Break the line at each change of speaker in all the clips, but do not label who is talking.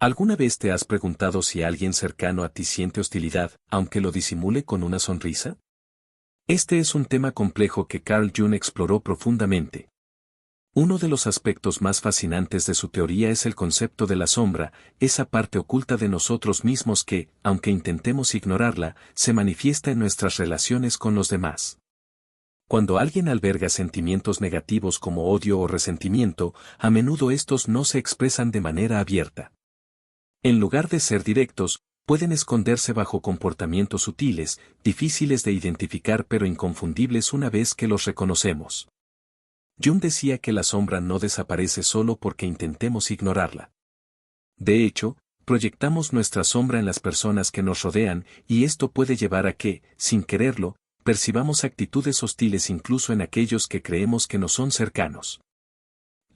¿Alguna vez te has preguntado si alguien cercano a ti siente hostilidad, aunque lo disimule con una sonrisa? Este es un tema complejo que Carl Jung exploró profundamente. Uno de los aspectos más fascinantes de su teoría es el concepto de la sombra, esa parte oculta de nosotros mismos que, aunque intentemos ignorarla, se manifiesta en nuestras relaciones con los demás. Cuando alguien alberga sentimientos negativos como odio o resentimiento, a menudo estos no se expresan de manera abierta. En lugar de ser directos, pueden esconderse bajo comportamientos sutiles, difíciles de identificar pero inconfundibles una vez que los reconocemos. Jung decía que la sombra no desaparece solo porque intentemos ignorarla. De hecho, proyectamos nuestra sombra en las personas que nos rodean, y esto puede llevar a que, sin quererlo, percibamos actitudes hostiles incluso en aquellos que creemos que nos son cercanos.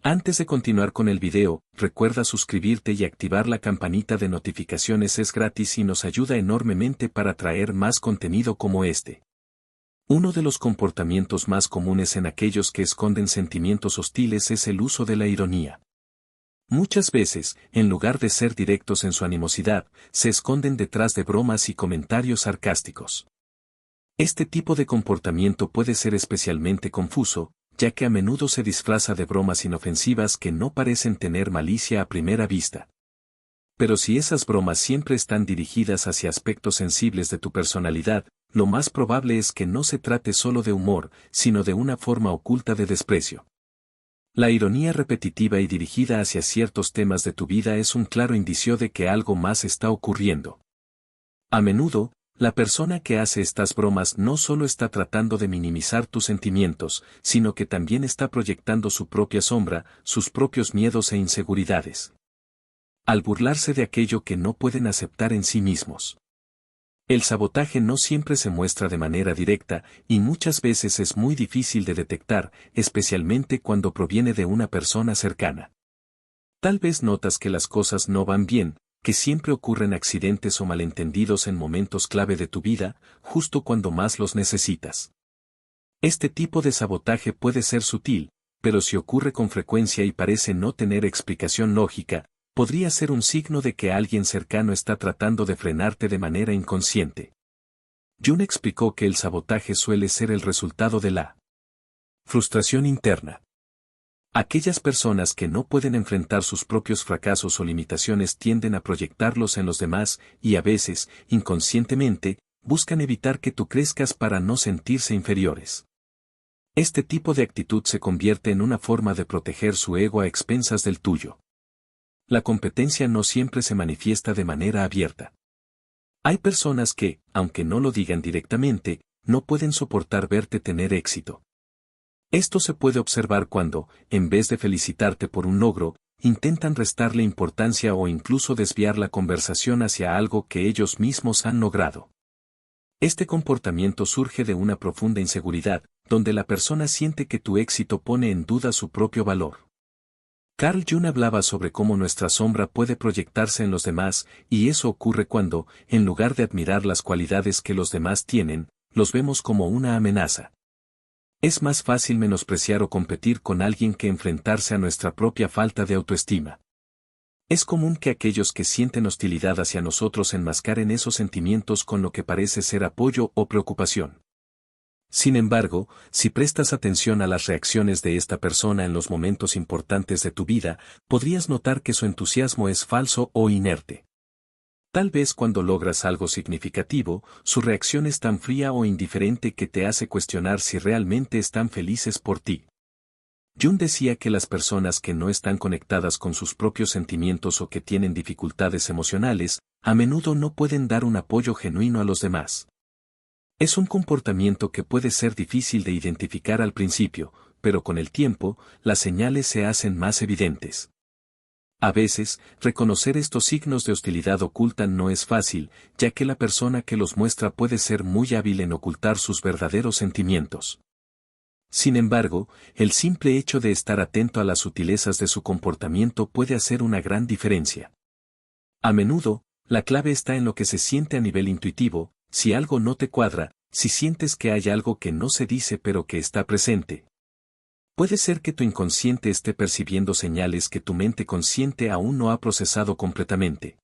Antes de continuar con el video, recuerda suscribirte y activar la campanita de notificaciones, es gratis y nos ayuda enormemente para traer más contenido como este. Uno de los comportamientos más comunes en aquellos que esconden sentimientos hostiles es el uso de la ironía. Muchas veces, en lugar de ser directos en su animosidad, se esconden detrás de bromas y comentarios sarcásticos. Este tipo de comportamiento puede ser especialmente confuso, ya que a menudo se disfraza de bromas inofensivas que no parecen tener malicia a primera vista. Pero si esas bromas siempre están dirigidas hacia aspectos sensibles de tu personalidad, lo más probable es que no se trate solo de humor, sino de una forma oculta de desprecio. La ironía repetitiva y dirigida hacia ciertos temas de tu vida es un claro indicio de que algo más está ocurriendo. A menudo, la persona que hace estas bromas no solo está tratando de minimizar tus sentimientos, sino que también está proyectando su propia sombra, sus propios miedos e inseguridades. Al burlarse de aquello que no pueden aceptar en sí mismos. El sabotaje no siempre se muestra de manera directa, y muchas veces es muy difícil de detectar, especialmente cuando proviene de una persona cercana. Tal vez notas que las cosas no van bien, que siempre ocurren accidentes o malentendidos en momentos clave de tu vida, justo cuando más los necesitas. Este tipo de sabotaje puede ser sutil, pero si ocurre con frecuencia y parece no tener explicación lógica, podría ser un signo de que alguien cercano está tratando de frenarte de manera inconsciente. Jung explicó que el sabotaje suele ser el resultado de la frustración interna. Aquellas personas que no pueden enfrentar sus propios fracasos o limitaciones tienden a proyectarlos en los demás y a veces, inconscientemente, buscan evitar que tú crezcas para no sentirse inferiores. Este tipo de actitud se convierte en una forma de proteger su ego a expensas del tuyo. La competencia no siempre se manifiesta de manera abierta. Hay personas que, aunque no lo digan directamente, no pueden soportar verte tener éxito. Esto se puede observar cuando, en vez de felicitarte por un logro, intentan restarle importancia o incluso desviar la conversación hacia algo que ellos mismos han logrado. Este comportamiento surge de una profunda inseguridad, donde la persona siente que tu éxito pone en duda su propio valor. Carl Jung hablaba sobre cómo nuestra sombra puede proyectarse en los demás, y eso ocurre cuando, en lugar de admirar las cualidades que los demás tienen, los vemos como una amenaza. Es más fácil menospreciar o competir con alguien que enfrentarse a nuestra propia falta de autoestima. Es común que aquellos que sienten hostilidad hacia nosotros enmascaren esos sentimientos con lo que parece ser apoyo o preocupación. Sin embargo, si prestas atención a las reacciones de esta persona en los momentos importantes de tu vida, podrías notar que su entusiasmo es falso o inerte. Tal vez cuando logras algo significativo, su reacción es tan fría o indiferente que te hace cuestionar si realmente están felices por ti. Jung decía que las personas que no están conectadas con sus propios sentimientos o que tienen dificultades emocionales, a menudo no pueden dar un apoyo genuino a los demás. Es un comportamiento que puede ser difícil de identificar al principio, pero con el tiempo, las señales se hacen más evidentes. A veces, reconocer estos signos de hostilidad oculta no es fácil, ya que la persona que los muestra puede ser muy hábil en ocultar sus verdaderos sentimientos. Sin embargo, el simple hecho de estar atento a las sutilezas de su comportamiento puede hacer una gran diferencia. A menudo, la clave está en lo que se siente a nivel intuitivo, si algo no te cuadra, si sientes que hay algo que no se dice pero que está presente. Puede ser que tu inconsciente esté percibiendo señales que tu mente consciente aún no ha procesado completamente.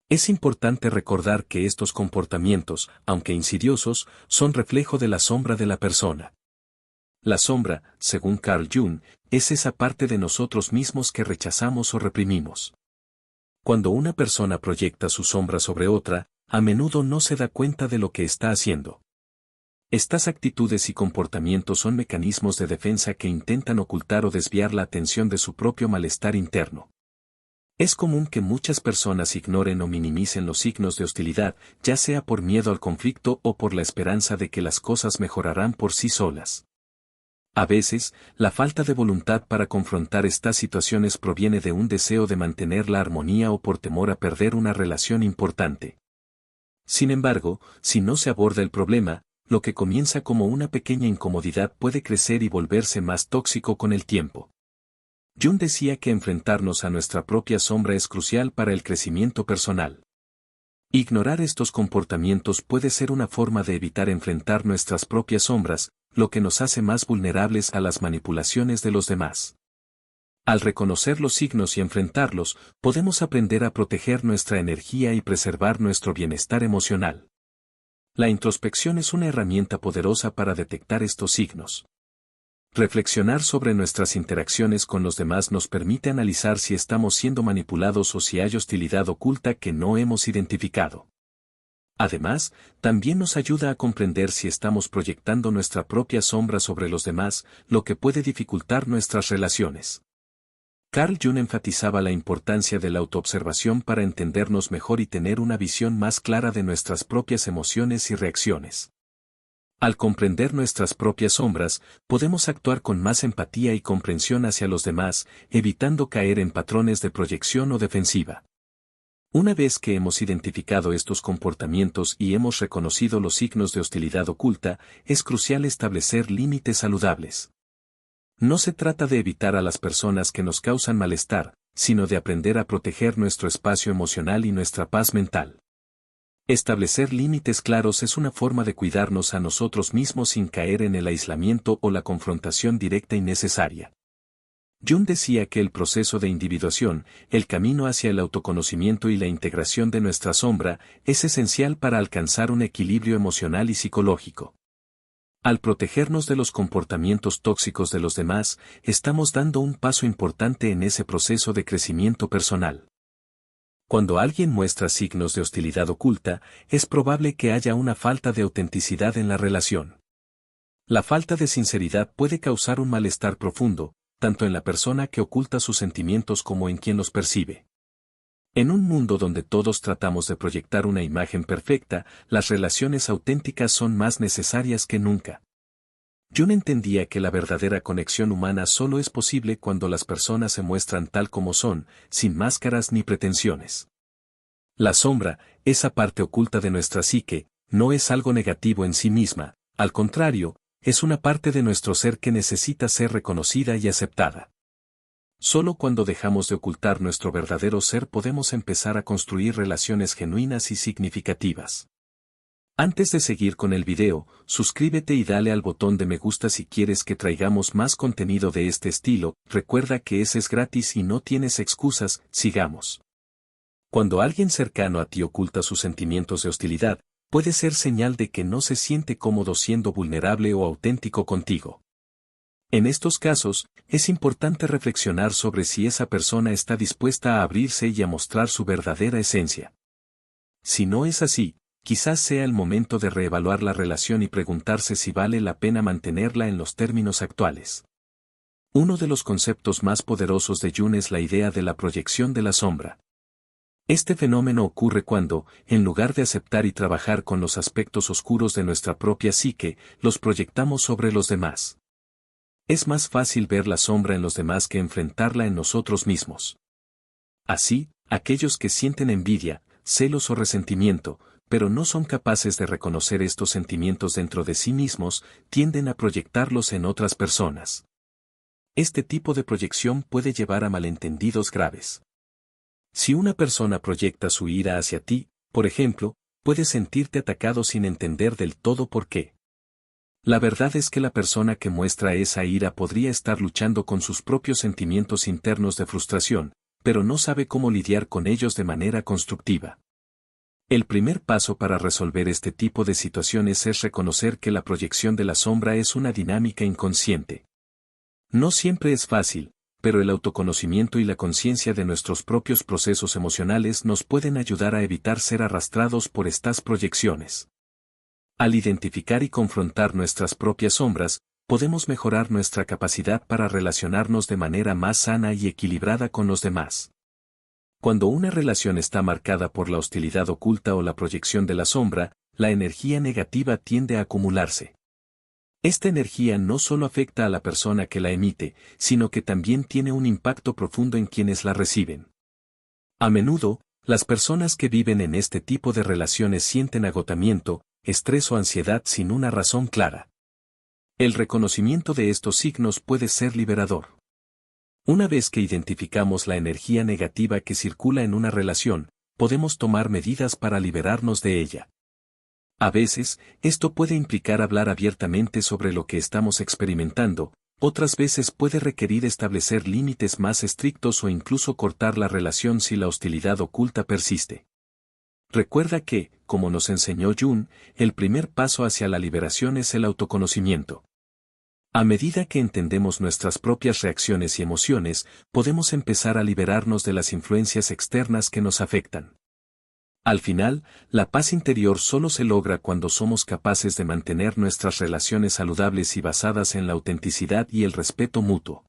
Es importante recordar que estos comportamientos, aunque insidiosos, son reflejo de la sombra de la persona. La sombra, según Carl Jung, es esa parte de nosotros mismos que rechazamos o reprimimos. Cuando una persona proyecta su sombra sobre otra, a menudo no se da cuenta de lo que está haciendo. Estas actitudes y comportamientos son mecanismos de defensa que intentan ocultar o desviar la atención de su propio malestar interno. Es común que muchas personas ignoren o minimicen los signos de hostilidad, ya sea por miedo al conflicto o por la esperanza de que las cosas mejorarán por sí solas. A veces, la falta de voluntad para confrontar estas situaciones proviene de un deseo de mantener la armonía o por temor a perder una relación importante. Sin embargo, si no se aborda el problema, lo que comienza como una pequeña incomodidad puede crecer y volverse más tóxico con el tiempo. Jung decía que enfrentarnos a nuestra propia sombra es crucial para el crecimiento personal. Ignorar estos comportamientos puede ser una forma de evitar enfrentar nuestras propias sombras, lo que nos hace más vulnerables a las manipulaciones de los demás. Al reconocer los signos y enfrentarlos, podemos aprender a proteger nuestra energía y preservar nuestro bienestar emocional. La introspección es una herramienta poderosa para detectar estos signos. Reflexionar sobre nuestras interacciones con los demás nos permite analizar si estamos siendo manipulados o si hay hostilidad oculta que no hemos identificado. Además, también nos ayuda a comprender si estamos proyectando nuestra propia sombra sobre los demás, lo que puede dificultar nuestras relaciones. Carl Jung enfatizaba la importancia de la autoobservación para entendernos mejor y tener una visión más clara de nuestras propias emociones y reacciones. Al comprender nuestras propias sombras, podemos actuar con más empatía y comprensión hacia los demás, evitando caer en patrones de proyección o defensiva. Una vez que hemos identificado estos comportamientos y hemos reconocido los signos de hostilidad oculta, es crucial establecer límites saludables. No se trata de evitar a las personas que nos causan malestar, sino de aprender a proteger nuestro espacio emocional y nuestra paz mental. Establecer límites claros es una forma de cuidarnos a nosotros mismos sin caer en el aislamiento o la confrontación directa innecesaria. Jung decía que el proceso de individuación, el camino hacia el autoconocimiento y la integración de nuestra sombra, es esencial para alcanzar un equilibrio emocional y psicológico. Al protegernos de los comportamientos tóxicos de los demás, estamos dando un paso importante en ese proceso de crecimiento personal. Cuando alguien muestra signos de hostilidad oculta, es probable que haya una falta de autenticidad en la relación. La falta de sinceridad puede causar un malestar profundo, tanto en la persona que oculta sus sentimientos como en quien los percibe. En un mundo donde todos tratamos de proyectar una imagen perfecta, las relaciones auténticas son más necesarias que nunca. Jung entendía que la verdadera conexión humana solo es posible cuando las personas se muestran tal como son, sin máscaras ni pretensiones. La sombra, esa parte oculta de nuestra psique, no es algo negativo en sí misma, al contrario, es una parte de nuestro ser que necesita ser reconocida y aceptada. Solo cuando dejamos de ocultar nuestro verdadero ser podemos empezar a construir relaciones genuinas y significativas. Antes de seguir con el video, suscríbete y dale al botón de me gusta si quieres que traigamos más contenido de este estilo. Recuerda que ese es gratis y no tienes excusas. Sigamos. Cuando alguien cercano a ti oculta sus sentimientos de hostilidad, puede ser señal de que no se siente cómodo siendo vulnerable o auténtico contigo. En estos casos, es importante reflexionar sobre si esa persona está dispuesta a abrirse y a mostrar su verdadera esencia. Si no es así, quizás sea el momento de reevaluar la relación y preguntarse si vale la pena mantenerla en los términos actuales. Uno de los conceptos más poderosos de Jung es la idea de la proyección de la sombra. Este fenómeno ocurre cuando, en lugar de aceptar y trabajar con los aspectos oscuros de nuestra propia psique, los proyectamos sobre los demás. Es más fácil ver la sombra en los demás que enfrentarla en nosotros mismos. Así, aquellos que sienten envidia, celos o resentimiento, pero no son capaces de reconocer estos sentimientos dentro de sí mismos, tienden a proyectarlos en otras personas. Este tipo de proyección puede llevar a malentendidos graves. Si una persona proyecta su ira hacia ti, por ejemplo, puedes sentirte atacado sin entender del todo por qué. La verdad es que la persona que muestra esa ira podría estar luchando con sus propios sentimientos internos de frustración, pero no sabe cómo lidiar con ellos de manera constructiva. El primer paso para resolver este tipo de situaciones es reconocer que la proyección de la sombra es una dinámica inconsciente. No siempre es fácil, pero el autoconocimiento y la conciencia de nuestros propios procesos emocionales nos pueden ayudar a evitar ser arrastrados por estas proyecciones. Al identificar y confrontar nuestras propias sombras, podemos mejorar nuestra capacidad para relacionarnos de manera más sana y equilibrada con los demás. Cuando una relación está marcada por la hostilidad oculta o la proyección de la sombra, la energía negativa tiende a acumularse. Esta energía no solo afecta a la persona que la emite, sino que también tiene un impacto profundo en quienes la reciben. A menudo, las personas que viven en este tipo de relaciones sienten agotamiento, estrés o ansiedad sin una razón clara. El reconocimiento de estos signos puede ser liberador. Una vez que identificamos la energía negativa que circula en una relación, podemos tomar medidas para liberarnos de ella. A veces, esto puede implicar hablar abiertamente sobre lo que estamos experimentando, otras veces puede requerir establecer límites más estrictos o incluso cortar la relación si la hostilidad oculta persiste. Recuerda que, como nos enseñó Jung, el primer paso hacia la liberación es el autoconocimiento. A medida que entendemos nuestras propias reacciones y emociones, podemos empezar a liberarnos de las influencias externas que nos afectan. Al final, la paz interior solo se logra cuando somos capaces de mantener nuestras relaciones saludables y basadas en la autenticidad y el respeto mutuo.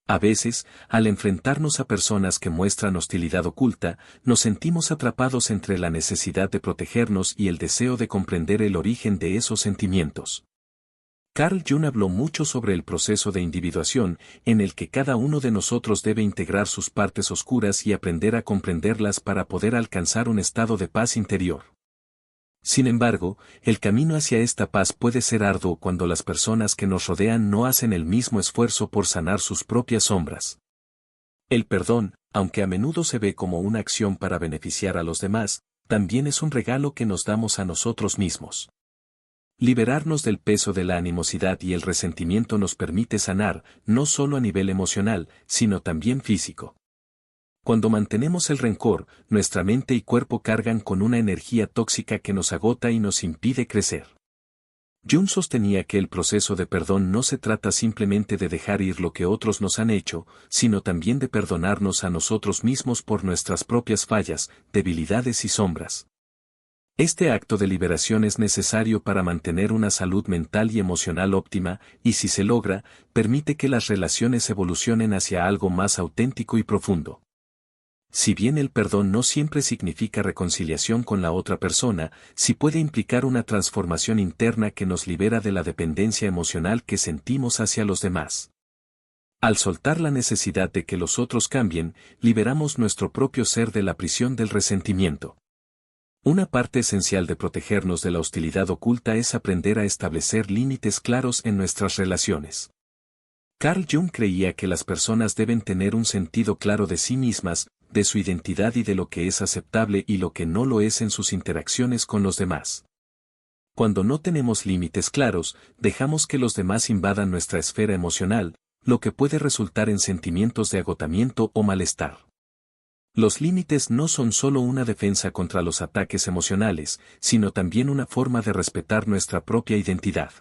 A veces, al enfrentarnos a personas que muestran hostilidad oculta, nos sentimos atrapados entre la necesidad de protegernos y el deseo de comprender el origen de esos sentimientos. Carl Jung habló mucho sobre el proceso de individuación, en el que cada uno de nosotros debe integrar sus partes oscuras y aprender a comprenderlas para poder alcanzar un estado de paz interior. Sin embargo, el camino hacia esta paz puede ser arduo cuando las personas que nos rodean no hacen el mismo esfuerzo por sanar sus propias sombras. El perdón, aunque a menudo se ve como una acción para beneficiar a los demás, también es un regalo que nos damos a nosotros mismos. Liberarnos del peso de la animosidad y el resentimiento nos permite sanar, no solo a nivel emocional, sino también físico. Cuando mantenemos el rencor, nuestra mente y cuerpo cargan con una energía tóxica que nos agota y nos impide crecer. Jung sostenía que el proceso de perdón no se trata simplemente de dejar ir lo que otros nos han hecho, sino también de perdonarnos a nosotros mismos por nuestras propias fallas, debilidades y sombras. Este acto de liberación es necesario para mantener una salud mental y emocional óptima, y si se logra, permite que las relaciones evolucionen hacia algo más auténtico y profundo. Si bien el perdón no siempre significa reconciliación con la otra persona, sí puede implicar una transformación interna que nos libera de la dependencia emocional que sentimos hacia los demás. Al soltar la necesidad de que los otros cambien, liberamos nuestro propio ser de la prisión del resentimiento. Una parte esencial de protegernos de la hostilidad oculta es aprender a establecer límites claros en nuestras relaciones. Carl Jung creía que las personas deben tener un sentido claro de sí mismas, de su identidad y de lo que es aceptable y lo que no lo es en sus interacciones con los demás. Cuando no tenemos límites claros, dejamos que los demás invadan nuestra esfera emocional, lo que puede resultar en sentimientos de agotamiento o malestar. Los límites no son solo una defensa contra los ataques emocionales, sino también una forma de respetar nuestra propia identidad.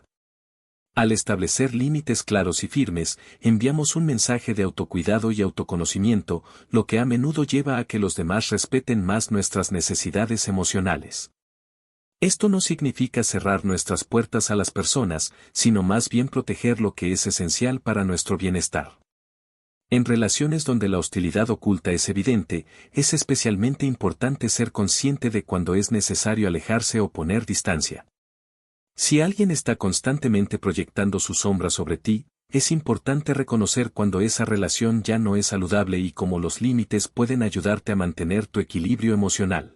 Al establecer límites claros y firmes, enviamos un mensaje de autocuidado y autoconocimiento, lo que a menudo lleva a que los demás respeten más nuestras necesidades emocionales. Esto no significa cerrar nuestras puertas a las personas, sino más bien proteger lo que es esencial para nuestro bienestar. En relaciones donde la hostilidad oculta es evidente, es especialmente importante ser consciente de cuando es necesario alejarse o poner distancia. Si alguien está constantemente proyectando su sombra sobre ti, es importante reconocer cuando esa relación ya no es saludable y cómo los límites pueden ayudarte a mantener tu equilibrio emocional.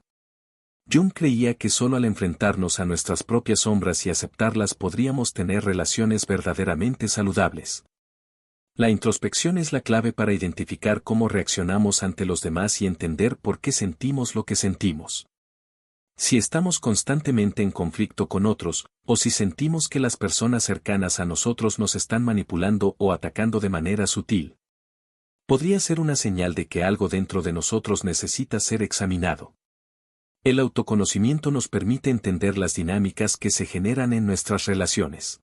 Jung creía que solo al enfrentarnos a nuestras propias sombras y aceptarlas podríamos tener relaciones verdaderamente saludables. La introspección es la clave para identificar cómo reaccionamos ante los demás y entender por qué sentimos lo que sentimos. Si estamos constantemente en conflicto con otros, o si sentimos que las personas cercanas a nosotros nos están manipulando o atacando de manera sutil, podría ser una señal de que algo dentro de nosotros necesita ser examinado. El autoconocimiento nos permite entender las dinámicas que se generan en nuestras relaciones.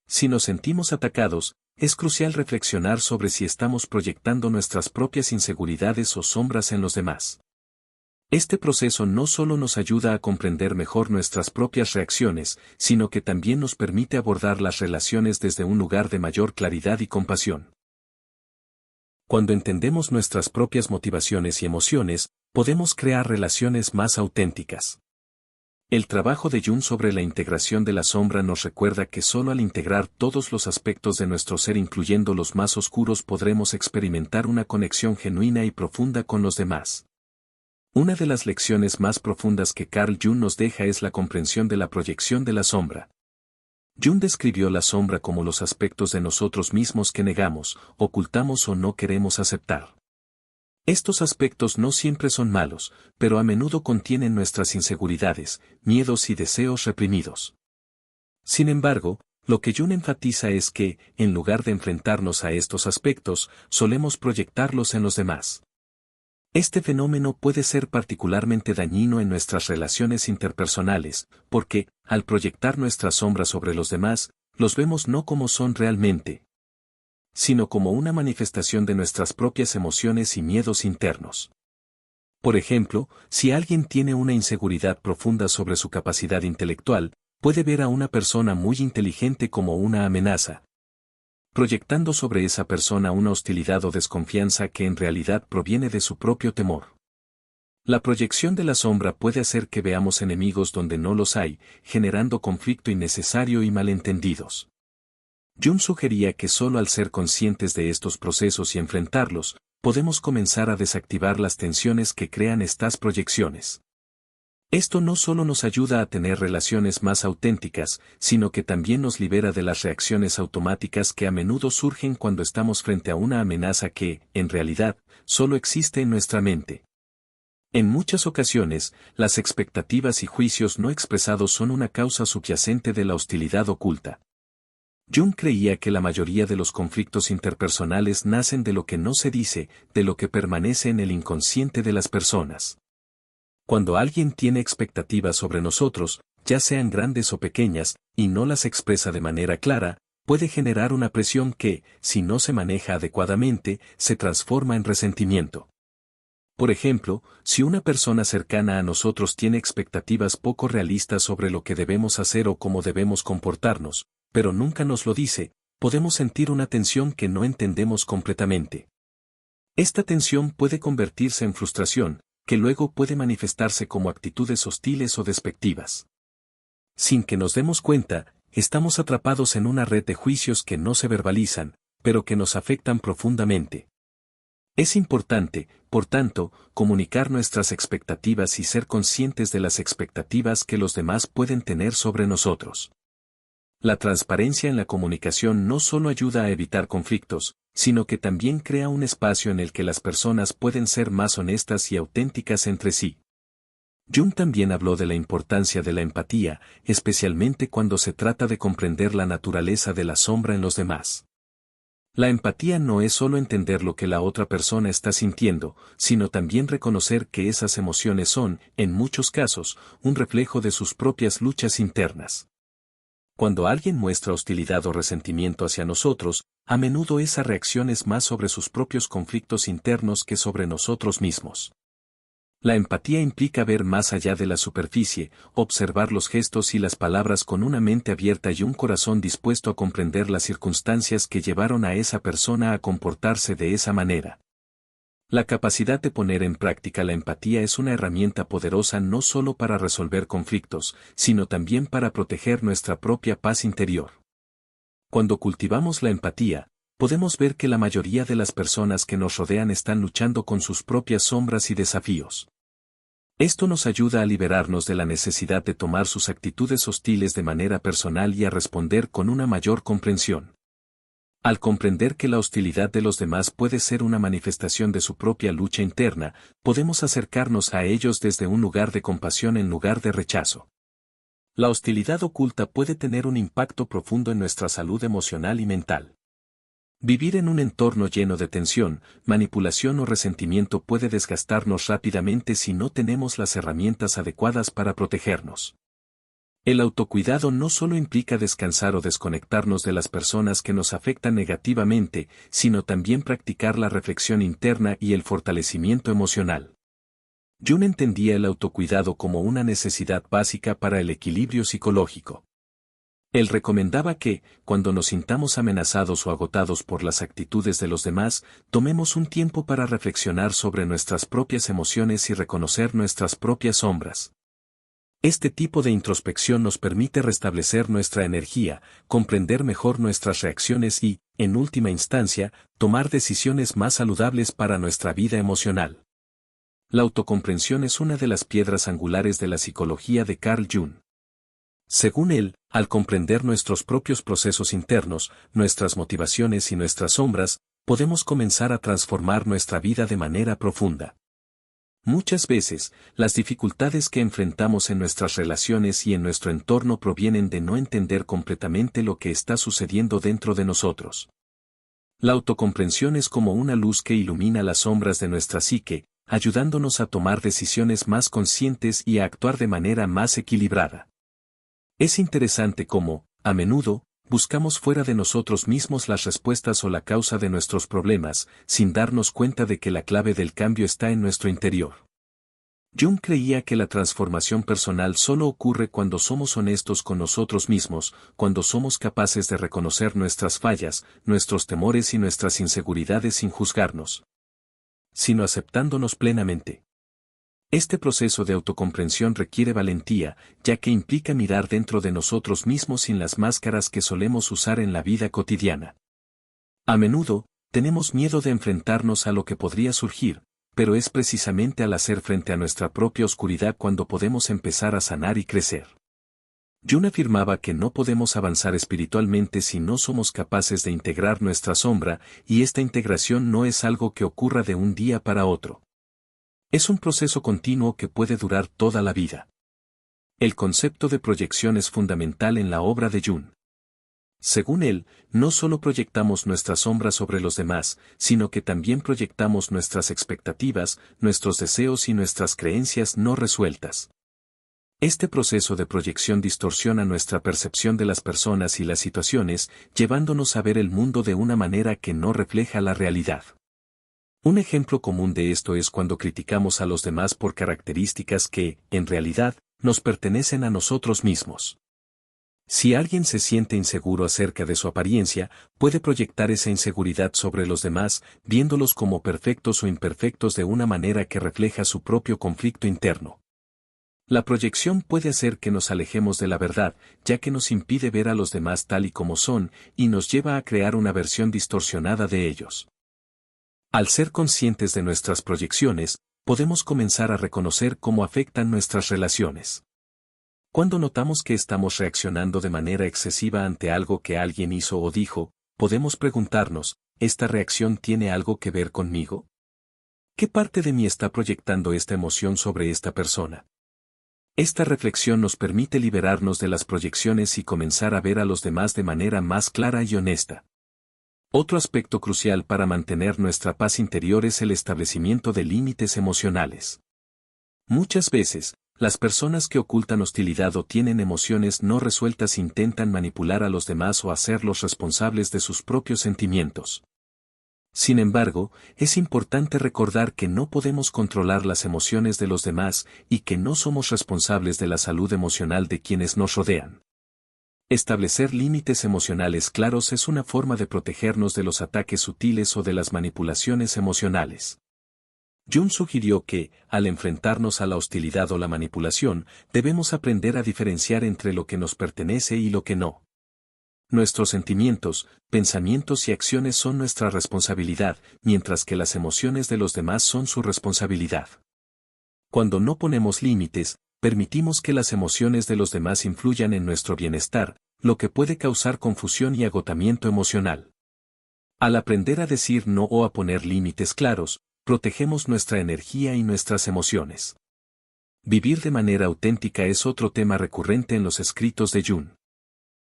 Si nos sentimos atacados, es crucial reflexionar sobre si estamos proyectando nuestras propias inseguridades o sombras en los demás. Este proceso no solo nos ayuda a comprender mejor nuestras propias reacciones, sino que también nos permite abordar las relaciones desde un lugar de mayor claridad y compasión. Cuando entendemos nuestras propias motivaciones y emociones, podemos crear relaciones más auténticas. El trabajo de Jung sobre la integración de la sombra nos recuerda que solo al integrar todos los aspectos de nuestro ser, incluyendo los más oscuros, podremos experimentar una conexión genuina y profunda con los demás. Una de las lecciones más profundas que Carl Jung nos deja es la comprensión de la proyección de la sombra. Jung describió la sombra como los aspectos de nosotros mismos que negamos, ocultamos o no queremos aceptar. Estos aspectos no siempre son malos, pero a menudo contienen nuestras inseguridades, miedos y deseos reprimidos. Sin embargo, lo que Jung enfatiza es que, en lugar de enfrentarnos a estos aspectos, solemos proyectarlos en los demás. Este fenómeno puede ser particularmente dañino en nuestras relaciones interpersonales, porque, al proyectar nuestra sombra sobre los demás, los vemos no como son realmente, sino como una manifestación de nuestras propias emociones y miedos internos. Por ejemplo, si alguien tiene una inseguridad profunda sobre su capacidad intelectual, puede ver a una persona muy inteligente como una amenaza, proyectando sobre esa persona una hostilidad o desconfianza que en realidad proviene de su propio temor. La proyección de la sombra puede hacer que veamos enemigos donde no los hay, generando conflicto innecesario y malentendidos. Jung sugería que solo al ser conscientes de estos procesos y enfrentarlos, podemos comenzar a desactivar las tensiones que crean estas proyecciones. Esto no solo nos ayuda a tener relaciones más auténticas, sino que también nos libera de las reacciones automáticas que a menudo surgen cuando estamos frente a una amenaza que, en realidad, solo existe en nuestra mente. En muchas ocasiones, las expectativas y juicios no expresados son una causa subyacente de la hostilidad oculta. Jung creía que la mayoría de los conflictos interpersonales nacen de lo que no se dice, de lo que permanece en el inconsciente de las personas. Cuando alguien tiene expectativas sobre nosotros, ya sean grandes o pequeñas, y no las expresa de manera clara, puede generar una presión que, si no se maneja adecuadamente, se transforma en resentimiento. Por ejemplo, si una persona cercana a nosotros tiene expectativas poco realistas sobre lo que debemos hacer o cómo debemos comportarnos, pero nunca nos lo dice, podemos sentir una tensión que no entendemos completamente. Esta tensión puede convertirse en frustración, que luego puede manifestarse como actitudes hostiles o despectivas. Sin que nos demos cuenta, estamos atrapados en una red de juicios que no se verbalizan, pero que nos afectan profundamente. Es importante, por tanto, comunicar nuestras expectativas y ser conscientes de las expectativas que los demás pueden tener sobre nosotros. La transparencia en la comunicación no solo ayuda a evitar conflictos, sino que también crea un espacio en el que las personas pueden ser más honestas y auténticas entre sí. Jung también habló de la importancia de la empatía, especialmente cuando se trata de comprender la naturaleza de la sombra en los demás. La empatía no es solo entender lo que la otra persona está sintiendo, sino también reconocer que esas emociones son, en muchos casos, un reflejo de sus propias luchas internas. Cuando alguien muestra hostilidad o resentimiento hacia nosotros, a menudo esa reacción es más sobre sus propios conflictos internos que sobre nosotros mismos. La empatía implica ver más allá de la superficie, observar los gestos y las palabras con una mente abierta y un corazón dispuesto a comprender las circunstancias que llevaron a esa persona a comportarse de esa manera. La capacidad de poner en práctica la empatía es una herramienta poderosa no solo para resolver conflictos, sino también para proteger nuestra propia paz interior. Cuando cultivamos la empatía, podemos ver que la mayoría de las personas que nos rodean están luchando con sus propias sombras y desafíos. Esto nos ayuda a liberarnos de la necesidad de tomar sus actitudes hostiles de manera personal y a responder con una mayor comprensión. Al comprender que la hostilidad de los demás puede ser una manifestación de su propia lucha interna, podemos acercarnos a ellos desde un lugar de compasión en lugar de rechazo. La hostilidad oculta puede tener un impacto profundo en nuestra salud emocional y mental. Vivir en un entorno lleno de tensión, manipulación o resentimiento puede desgastarnos rápidamente si no tenemos las herramientas adecuadas para protegernos. El autocuidado no solo implica descansar o desconectarnos de las personas que nos afectan negativamente, sino también practicar la reflexión interna y el fortalecimiento emocional. Jung entendía el autocuidado como una necesidad básica para el equilibrio psicológico. Él recomendaba que, cuando nos sintamos amenazados o agotados por las actitudes de los demás, tomemos un tiempo para reflexionar sobre nuestras propias emociones y reconocer nuestras propias sombras. Este tipo de introspección nos permite restablecer nuestra energía, comprender mejor nuestras reacciones y, en última instancia, tomar decisiones más saludables para nuestra vida emocional. La autocomprensión es una de las piedras angulares de la psicología de Carl Jung. Según él, al comprender nuestros propios procesos internos, nuestras motivaciones y nuestras sombras, podemos comenzar a transformar nuestra vida de manera profunda. Muchas veces, las dificultades que enfrentamos en nuestras relaciones y en nuestro entorno provienen de no entender completamente lo que está sucediendo dentro de nosotros. La autocomprensión es como una luz que ilumina las sombras de nuestra psique, ayudándonos a tomar decisiones más conscientes y a actuar de manera más equilibrada. Es interesante cómo, a menudo, buscamos fuera de nosotros mismos las respuestas o la causa de nuestros problemas, sin darnos cuenta de que la clave del cambio está en nuestro interior. Jung creía que la transformación personal solo ocurre cuando somos honestos con nosotros mismos, cuando somos capaces de reconocer nuestras fallas, nuestros temores y nuestras inseguridades sin juzgarnos, sino aceptándonos plenamente. Este proceso de autocomprensión requiere valentía, ya que implica mirar dentro de nosotros mismos sin las máscaras que solemos usar en la vida cotidiana. A menudo, tenemos miedo de enfrentarnos a lo que podría surgir, pero es precisamente al hacer frente a nuestra propia oscuridad cuando podemos empezar a sanar y crecer. Jung afirmaba que no podemos avanzar espiritualmente si no somos capaces de integrar nuestra sombra, y esta integración no es algo que ocurra de un día para otro. Es un proceso continuo que puede durar toda la vida. El concepto de proyección es fundamental en la obra de Jung. Según él, no solo proyectamos nuestra sombra sobre los demás, sino que también proyectamos nuestras expectativas, nuestros deseos y nuestras creencias no resueltas. Este proceso de proyección distorsiona nuestra percepción de las personas y las situaciones, llevándonos a ver el mundo de una manera que no refleja la realidad. Un ejemplo común de esto es cuando criticamos a los demás por características que, en realidad, nos pertenecen a nosotros mismos. Si alguien se siente inseguro acerca de su apariencia, puede proyectar esa inseguridad sobre los demás, viéndolos como perfectos o imperfectos de una manera que refleja su propio conflicto interno. La proyección puede hacer que nos alejemos de la verdad, ya que nos impide ver a los demás tal y como son, y nos lleva a crear una versión distorsionada de ellos. Al ser conscientes de nuestras proyecciones, podemos comenzar a reconocer cómo afectan nuestras relaciones. Cuando notamos que estamos reaccionando de manera excesiva ante algo que alguien hizo o dijo, podemos preguntarnos, ¿esta reacción tiene algo que ver conmigo? ¿Qué parte de mí está proyectando esta emoción sobre esta persona? Esta reflexión nos permite liberarnos de las proyecciones y comenzar a ver a los demás de manera más clara y honesta. Otro aspecto crucial para mantener nuestra paz interior es el establecimiento de límites emocionales. Muchas veces, las personas que ocultan hostilidad o tienen emociones no resueltas intentan manipular a los demás o hacerlos responsables de sus propios sentimientos. Sin embargo, es importante recordar que no podemos controlar las emociones de los demás y que no somos responsables de la salud emocional de quienes nos rodean. Establecer límites emocionales claros es una forma de protegernos de los ataques sutiles o de las manipulaciones emocionales. Jung sugirió que, al enfrentarnos a la hostilidad o la manipulación, debemos aprender a diferenciar entre lo que nos pertenece y lo que no. Nuestros sentimientos, pensamientos y acciones son nuestra responsabilidad, mientras que las emociones de los demás son su responsabilidad. Cuando no ponemos límites, permitimos que las emociones de los demás influyan en nuestro bienestar, lo que puede causar confusión y agotamiento emocional. Al aprender a decir no o a poner límites claros, protegemos nuestra energía y nuestras emociones. Vivir de manera auténtica es otro tema recurrente en los escritos de Jung.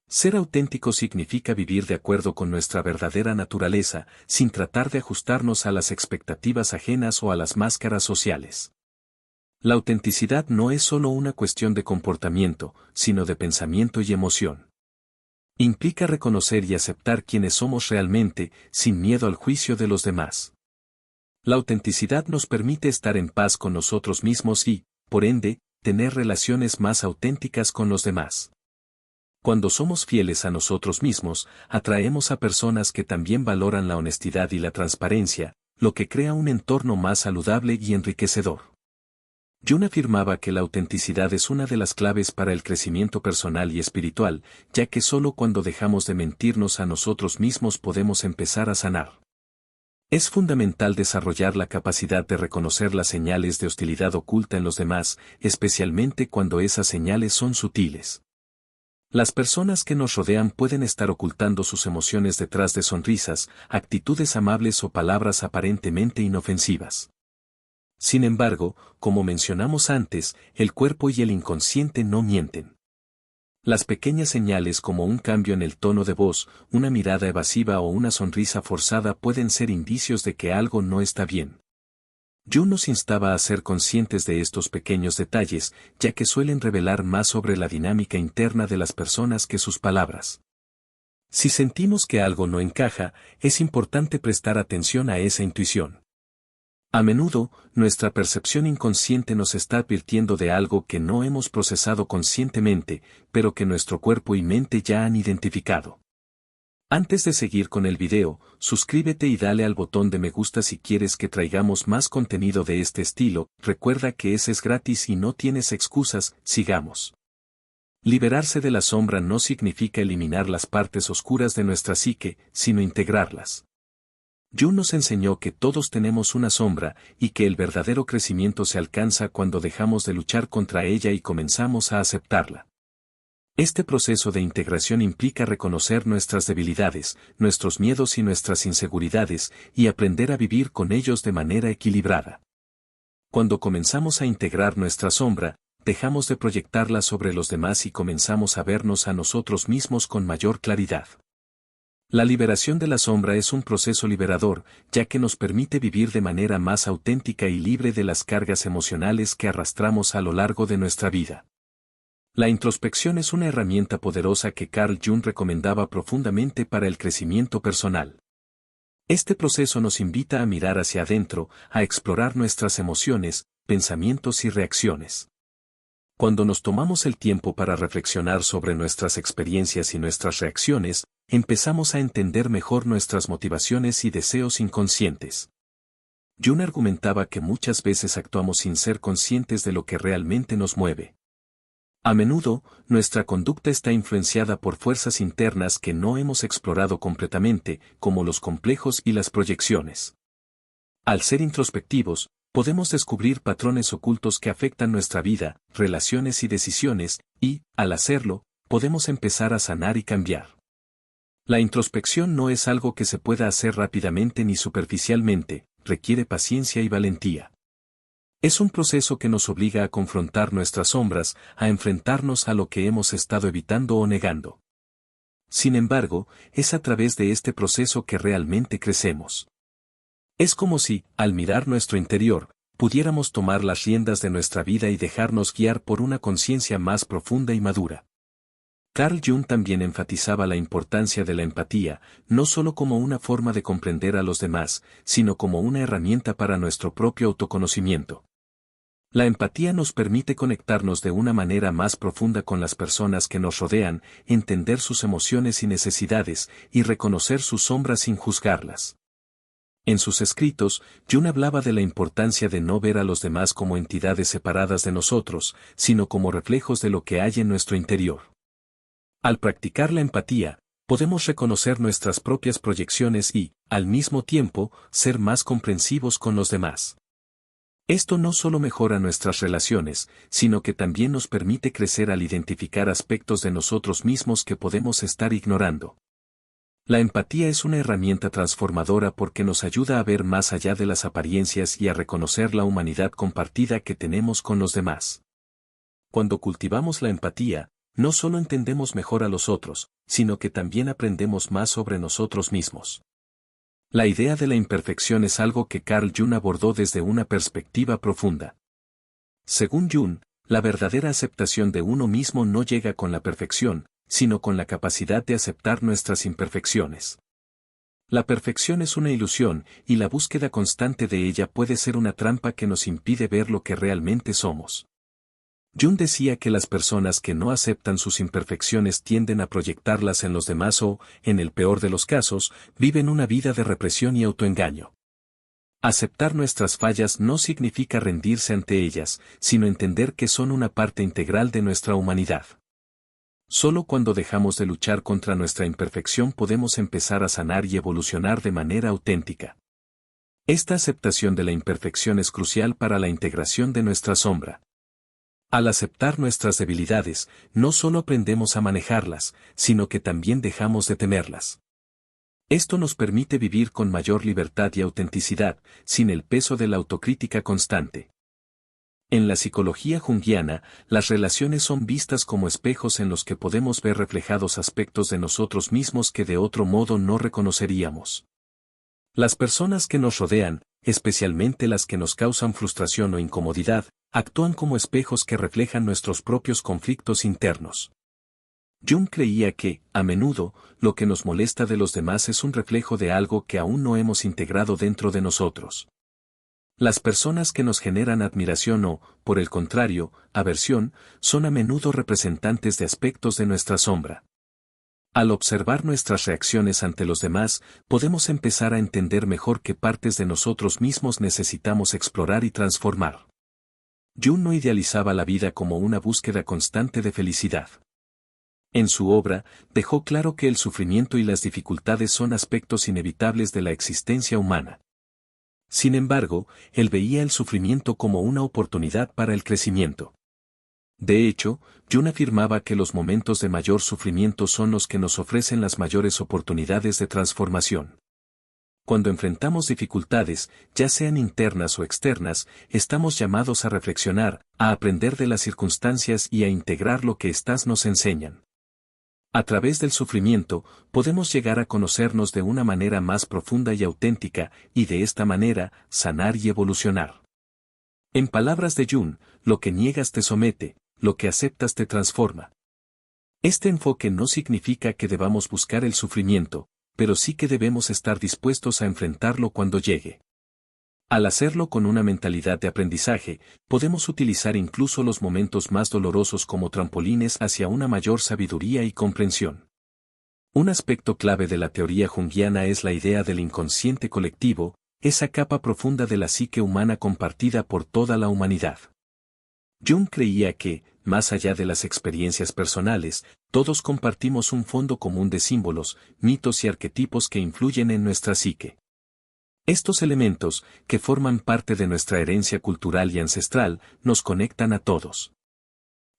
Ser auténtico significa vivir de acuerdo con nuestra verdadera naturaleza, sin tratar de ajustarnos a las expectativas ajenas o a las máscaras sociales. La autenticidad no es solo una cuestión de comportamiento, sino de pensamiento y emoción. Implica reconocer y aceptar quiénes somos realmente, sin miedo al juicio de los demás. La autenticidad nos permite estar en paz con nosotros mismos y, por ende, tener relaciones más auténticas con los demás. Cuando somos fieles a nosotros mismos, atraemos a personas que también valoran la honestidad y la transparencia, lo que crea un entorno más saludable y enriquecedor. Jung afirmaba que la autenticidad es una de las claves para el crecimiento personal y espiritual, ya que solo cuando dejamos de mentirnos a nosotros mismos podemos empezar a sanar. Es fundamental desarrollar la capacidad de reconocer las señales de hostilidad oculta en los demás, especialmente cuando esas señales son sutiles. Las personas que nos rodean pueden estar ocultando sus emociones detrás de sonrisas, actitudes amables o palabras aparentemente inofensivas. Sin embargo, como mencionamos antes, el cuerpo y el inconsciente no mienten. Las pequeñas señales como un cambio en el tono de voz, una mirada evasiva o una sonrisa forzada pueden ser indicios de que algo no está bien. Jung nos instaba a ser conscientes de estos pequeños detalles, ya que suelen revelar más sobre la dinámica interna de las personas que sus palabras. Si sentimos que algo no encaja, es importante prestar atención a esa intuición. A menudo, nuestra percepción inconsciente nos está advirtiendo de algo que no hemos procesado conscientemente, pero que nuestro cuerpo y mente ya han identificado. Antes de seguir con el video, suscríbete y dale al botón de me gusta si quieres que traigamos más contenido de este estilo. Recuerda que es gratis y no tienes excusas. Sigamos. Liberarse de la sombra no significa eliminar las partes oscuras de nuestra psique, sino integrarlas. Jung nos enseñó que todos tenemos una sombra, y que el verdadero crecimiento se alcanza cuando dejamos de luchar contra ella y comenzamos a aceptarla. Este proceso de integración implica reconocer nuestras debilidades, nuestros miedos y nuestras inseguridades, y aprender a vivir con ellos de manera equilibrada. Cuando comenzamos a integrar nuestra sombra, dejamos de proyectarla sobre los demás y comenzamos a vernos a nosotros mismos con mayor claridad. La liberación de la sombra es un proceso liberador, ya que nos permite vivir de manera más auténtica y libre de las cargas emocionales que arrastramos a lo largo de nuestra vida. La introspección es una herramienta poderosa que Carl Jung recomendaba profundamente para el crecimiento personal. Este proceso nos invita a mirar hacia adentro, a explorar nuestras emociones, pensamientos y reacciones. Cuando nos tomamos el tiempo para reflexionar sobre nuestras experiencias y nuestras reacciones, empezamos a entender mejor nuestras motivaciones y deseos inconscientes. Jung argumentaba que muchas veces actuamos sin ser conscientes de lo que realmente nos mueve. A menudo, nuestra conducta está influenciada por fuerzas internas que no hemos explorado completamente, como los complejos y las proyecciones. Al ser introspectivos, podemos descubrir patrones ocultos que afectan nuestra vida, relaciones y decisiones, y, al hacerlo, podemos empezar a sanar y cambiar. La introspección no es algo que se pueda hacer rápidamente ni superficialmente, requiere paciencia y valentía. Es un proceso que nos obliga a confrontar nuestras sombras, a enfrentarnos a lo que hemos estado evitando o negando. Sin embargo, es a través de este proceso que realmente crecemos. Es como si, al mirar nuestro interior, pudiéramos tomar las riendas de nuestra vida y dejarnos guiar por una conciencia más profunda y madura. Carl Jung también enfatizaba la importancia de la empatía, no solo como una forma de comprender a los demás, sino como una herramienta para nuestro propio autoconocimiento. La empatía nos permite conectarnos de una manera más profunda con las personas que nos rodean, entender sus emociones y necesidades, y reconocer sus sombras sin juzgarlas. En sus escritos, Jung hablaba de la importancia de no ver a los demás como entidades separadas de nosotros, sino como reflejos de lo que hay en nuestro interior. Al practicar la empatía, podemos reconocer nuestras propias proyecciones y, al mismo tiempo, ser más comprensivos con los demás. Esto no solo mejora nuestras relaciones, sino que también nos permite crecer al identificar aspectos de nosotros mismos que podemos estar ignorando. La empatía es una herramienta transformadora porque nos ayuda a ver más allá de las apariencias y a reconocer la humanidad compartida que tenemos con los demás. Cuando cultivamos la empatía, no solo entendemos mejor a los otros, sino que también aprendemos más sobre nosotros mismos. La idea de la imperfección es algo que Carl Jung abordó desde una perspectiva profunda. Según Jung, la verdadera aceptación de uno mismo no llega con la perfección, sino con la capacidad de aceptar nuestras imperfecciones. La perfección es una ilusión, y la búsqueda constante de ella puede ser una trampa que nos impide ver lo que realmente somos. Jung decía que las personas que no aceptan sus imperfecciones tienden a proyectarlas en los demás o, en el peor de los casos, viven una vida de represión y autoengaño. Aceptar nuestras fallas no significa rendirse ante ellas, sino entender que son una parte integral de nuestra humanidad. Solo cuando dejamos de luchar contra nuestra imperfección podemos empezar a sanar y evolucionar de manera auténtica. Esta aceptación de la imperfección es crucial para la integración de nuestra sombra. Al aceptar nuestras debilidades, no solo aprendemos a manejarlas, sino que también dejamos de temerlas. Esto nos permite vivir con mayor libertad y autenticidad, sin el peso de la autocrítica constante. En la psicología junguiana, las relaciones son vistas como espejos en los que podemos ver reflejados aspectos de nosotros mismos que de otro modo no reconoceríamos. Las personas que nos rodean, especialmente las que nos causan frustración o incomodidad, actúan como espejos que reflejan nuestros propios conflictos internos. Jung creía que, a menudo, lo que nos molesta de los demás es un reflejo de algo que aún no hemos integrado dentro de nosotros. Las personas que nos generan admiración o, por el contrario, aversión, son a menudo representantes de aspectos de nuestra sombra. Al observar nuestras reacciones ante los demás, podemos empezar a entender mejor qué partes de nosotros mismos necesitamos explorar y transformar. Jung no idealizaba la vida como una búsqueda constante de felicidad. En su obra, dejó claro que el sufrimiento y las dificultades son aspectos inevitables de la existencia humana. Sin embargo, él veía el sufrimiento como una oportunidad para el crecimiento. De hecho, Jung afirmaba que los momentos de mayor sufrimiento son los que nos ofrecen las mayores oportunidades de transformación. Cuando enfrentamos dificultades, ya sean internas o externas, estamos llamados a reflexionar, a aprender de las circunstancias y a integrar lo que éstas nos enseñan. A través del sufrimiento, podemos llegar a conocernos de una manera más profunda y auténtica, y de esta manera, sanar y evolucionar. En palabras de Jung, lo que niegas te somete, lo que aceptas te transforma. Este enfoque no significa que debamos buscar el sufrimiento, pero sí que debemos estar dispuestos a enfrentarlo cuando llegue. Al hacerlo con una mentalidad de aprendizaje, podemos utilizar incluso los momentos más dolorosos como trampolines hacia una mayor sabiduría y comprensión. Un aspecto clave de la teoría junguiana es la idea del inconsciente colectivo, esa capa profunda de la psique humana compartida por toda la humanidad. Jung creía que, más allá de las experiencias personales, todos compartimos un fondo común de símbolos, mitos y arquetipos que influyen en nuestra psique. Estos elementos, que forman parte de nuestra herencia cultural y ancestral, nos conectan a todos,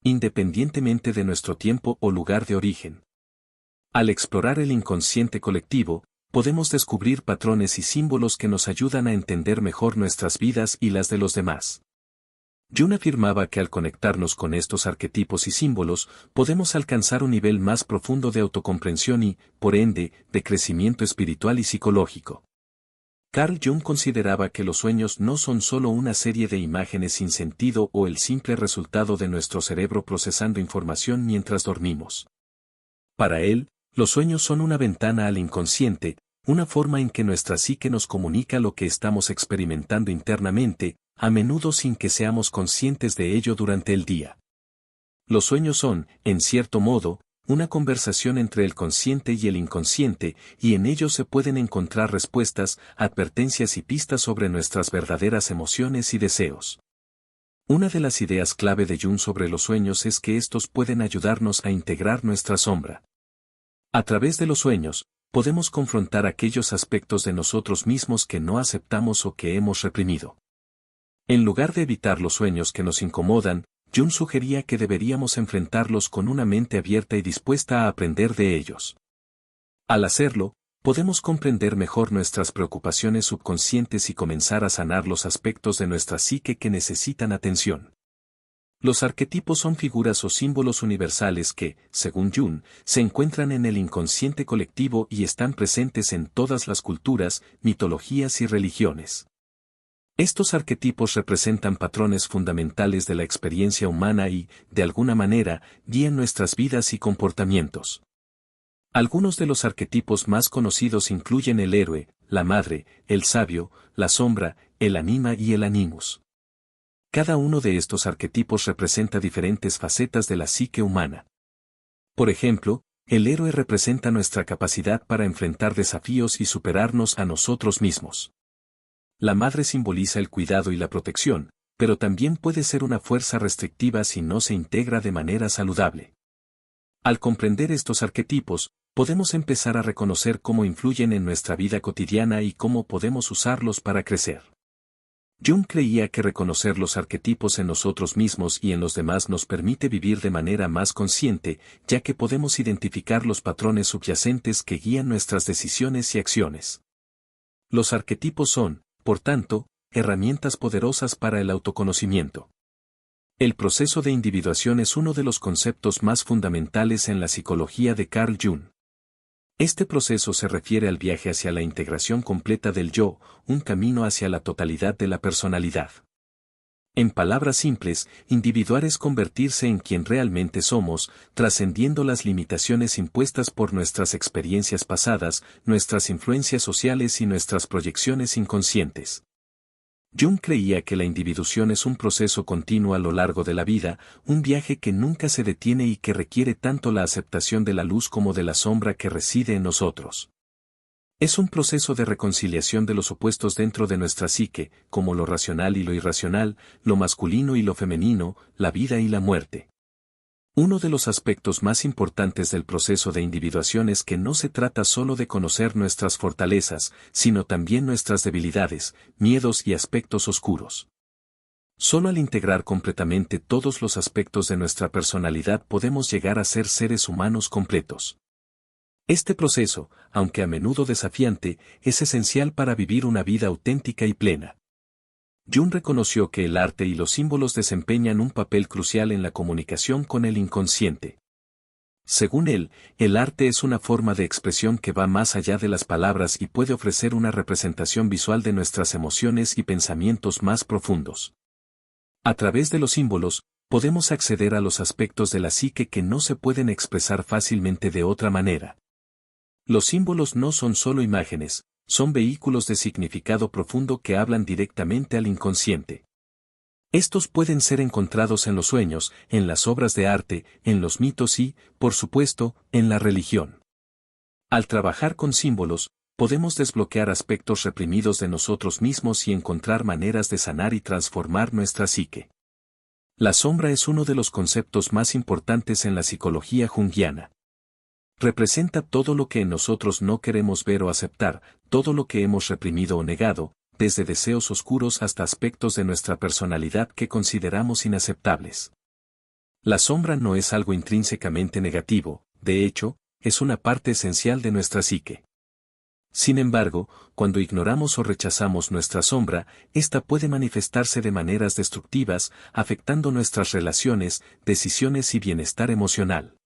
independientemente de nuestro tiempo o lugar de origen. Al explorar el inconsciente colectivo, podemos descubrir patrones y símbolos que nos ayudan a entender mejor nuestras vidas y las de los demás. Jung afirmaba que al conectarnos con estos arquetipos y símbolos, podemos alcanzar un nivel más profundo de autocomprensión y, por ende, de crecimiento espiritual y psicológico. Carl Jung consideraba que los sueños no son solo una serie de imágenes sin sentido o el simple resultado de nuestro cerebro procesando información mientras dormimos. Para él, los sueños son una ventana al inconsciente, una forma en que nuestra psique nos comunica lo que estamos experimentando internamente, a menudo sin que seamos conscientes de ello durante el día. Los sueños son, en cierto modo, una conversación entre el consciente y el inconsciente, y en ellos se pueden encontrar respuestas, advertencias y pistas sobre nuestras verdaderas emociones y deseos. Una de las ideas clave de Jung sobre los sueños es que estos pueden ayudarnos a integrar nuestra sombra. A través de los sueños, podemos confrontar aquellos aspectos de nosotros mismos que no aceptamos o que hemos reprimido. En lugar de evitar los sueños que nos incomodan, Jung sugería que deberíamos enfrentarlos con una mente abierta y dispuesta a aprender de ellos. Al hacerlo, podemos comprender mejor nuestras preocupaciones subconscientes y comenzar a sanar los aspectos de nuestra psique que necesitan atención. Los arquetipos son figuras o símbolos universales que, según Jung, se encuentran en el inconsciente colectivo y están presentes en todas las culturas, mitologías y religiones. Estos arquetipos representan patrones fundamentales de la experiencia humana y, de alguna manera, guían nuestras vidas y comportamientos. Algunos de los arquetipos más conocidos incluyen el héroe, la madre, el sabio, la sombra, el anima y el animus. Cada uno de estos arquetipos representa diferentes facetas de la psique humana. Por ejemplo, el héroe representa nuestra capacidad para enfrentar desafíos y superarnos a nosotros mismos. La madre simboliza el cuidado y la protección, pero también puede ser una fuerza restrictiva si no se integra de manera saludable. Al comprender estos arquetipos, podemos empezar a reconocer cómo influyen en nuestra vida cotidiana y cómo podemos usarlos para crecer. Jung creía que reconocer los arquetipos en nosotros mismos y en los demás nos permite vivir de manera más consciente, ya que podemos identificar los patrones subyacentes que guían nuestras decisiones y acciones. Los arquetipos son, por tanto, herramientas poderosas para el autoconocimiento. El proceso de individuación es uno de los conceptos más fundamentales en la psicología de Carl Jung. Este proceso se refiere al viaje hacia la integración completa del yo, un camino hacia la totalidad de la personalidad. En palabras simples, individuar es convertirse en quien realmente somos, trascendiendo las limitaciones impuestas por nuestras experiencias pasadas, nuestras influencias sociales y nuestras proyecciones inconscientes. Jung creía que la individuación es un proceso continuo a lo largo de la vida, un viaje que nunca se detiene y que requiere tanto la aceptación de la luz como de la sombra que reside en nosotros. Es un proceso de reconciliación de los opuestos dentro de nuestra psique, como lo racional y lo irracional, lo masculino y lo femenino, la vida y la muerte. Uno de los aspectos más importantes del proceso de individuación es que no se trata solo de conocer nuestras fortalezas, sino también nuestras debilidades, miedos y aspectos oscuros. Solo al integrar completamente todos los aspectos de nuestra personalidad podemos llegar a ser seres humanos completos. Este proceso, aunque a menudo desafiante, es esencial para vivir una vida auténtica y plena. Jung reconoció que el arte y los símbolos desempeñan un papel crucial en la comunicación con el inconsciente. Según él, el arte es una forma de expresión que va más allá de las palabras y puede ofrecer una representación visual de nuestras emociones y pensamientos más profundos. A través de los símbolos, podemos acceder a los aspectos de la psique que no se pueden expresar fácilmente de otra manera. Los símbolos no son solo imágenes, son vehículos de significado profundo que hablan directamente al inconsciente. Estos pueden ser encontrados en los sueños, en las obras de arte, en los mitos y, por supuesto, en la religión. Al trabajar con símbolos, podemos desbloquear aspectos reprimidos de nosotros mismos y encontrar maneras de sanar y transformar nuestra psique. La sombra es uno de los conceptos más importantes en la psicología junguiana. Representa todo lo que en nosotros no queremos ver o aceptar, todo lo que hemos reprimido o negado, desde deseos oscuros hasta aspectos de nuestra personalidad que consideramos inaceptables. La sombra no es algo intrínsecamente negativo, de hecho, es una parte esencial de nuestra psique. Sin embargo, cuando ignoramos o rechazamos nuestra sombra, ésta puede manifestarse de maneras destructivas, afectando nuestras relaciones, decisiones y bienestar emocional.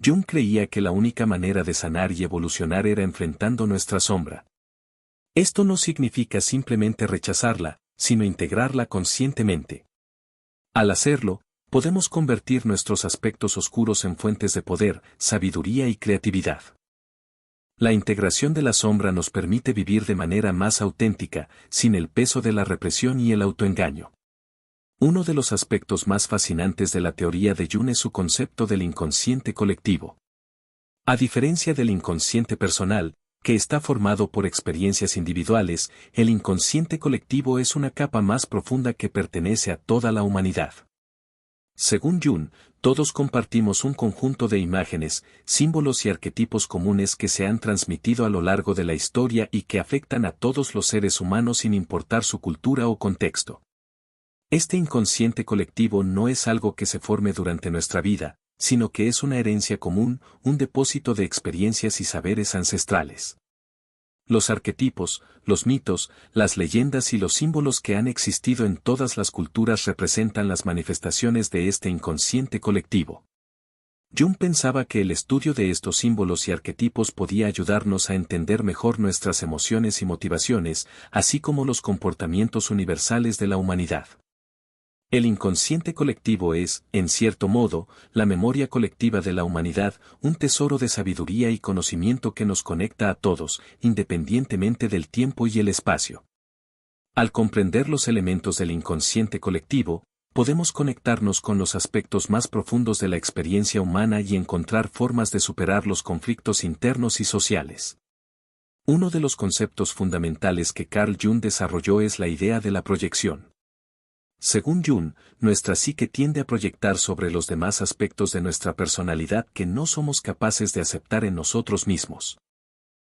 Jung creía que la única manera de sanar y evolucionar era enfrentando nuestra sombra. Esto no significa simplemente rechazarla, sino integrarla conscientemente. Al hacerlo, podemos convertir nuestros aspectos oscuros en fuentes de poder, sabiduría y creatividad. La integración de la sombra nos permite vivir de manera más auténtica, sin el peso de la represión y el autoengaño. Uno de los aspectos más fascinantes de la teoría de Jung es su concepto del inconsciente colectivo. A diferencia del inconsciente personal, que está formado por experiencias individuales, el inconsciente colectivo es una capa más profunda que pertenece a toda la humanidad. Según Jung, todos compartimos un conjunto de imágenes, símbolos y arquetipos comunes que se han transmitido a lo largo de la historia y que afectan a todos los seres humanos sin importar su cultura o contexto. Este inconsciente colectivo no es algo que se forme durante nuestra vida, sino que es una herencia común, un depósito de experiencias y saberes ancestrales. Los arquetipos, los mitos, las leyendas y los símbolos que han existido en todas las culturas representan las manifestaciones de este inconsciente colectivo. Jung pensaba que el estudio de estos símbolos y arquetipos podía ayudarnos a entender mejor nuestras emociones y motivaciones, así como los comportamientos universales de la humanidad. El inconsciente colectivo es, en cierto modo, la memoria colectiva de la humanidad, un tesoro de sabiduría y conocimiento que nos conecta a todos, independientemente del tiempo y el espacio. Al comprender los elementos del inconsciente colectivo, podemos conectarnos con los aspectos más profundos de la experiencia humana y encontrar formas de superar los conflictos internos y sociales. Uno de los conceptos fundamentales que Carl Jung desarrolló es la idea de la proyección. Según Jung, nuestra psique tiende a proyectar sobre los demás aspectos de nuestra personalidad que no somos capaces de aceptar en nosotros mismos.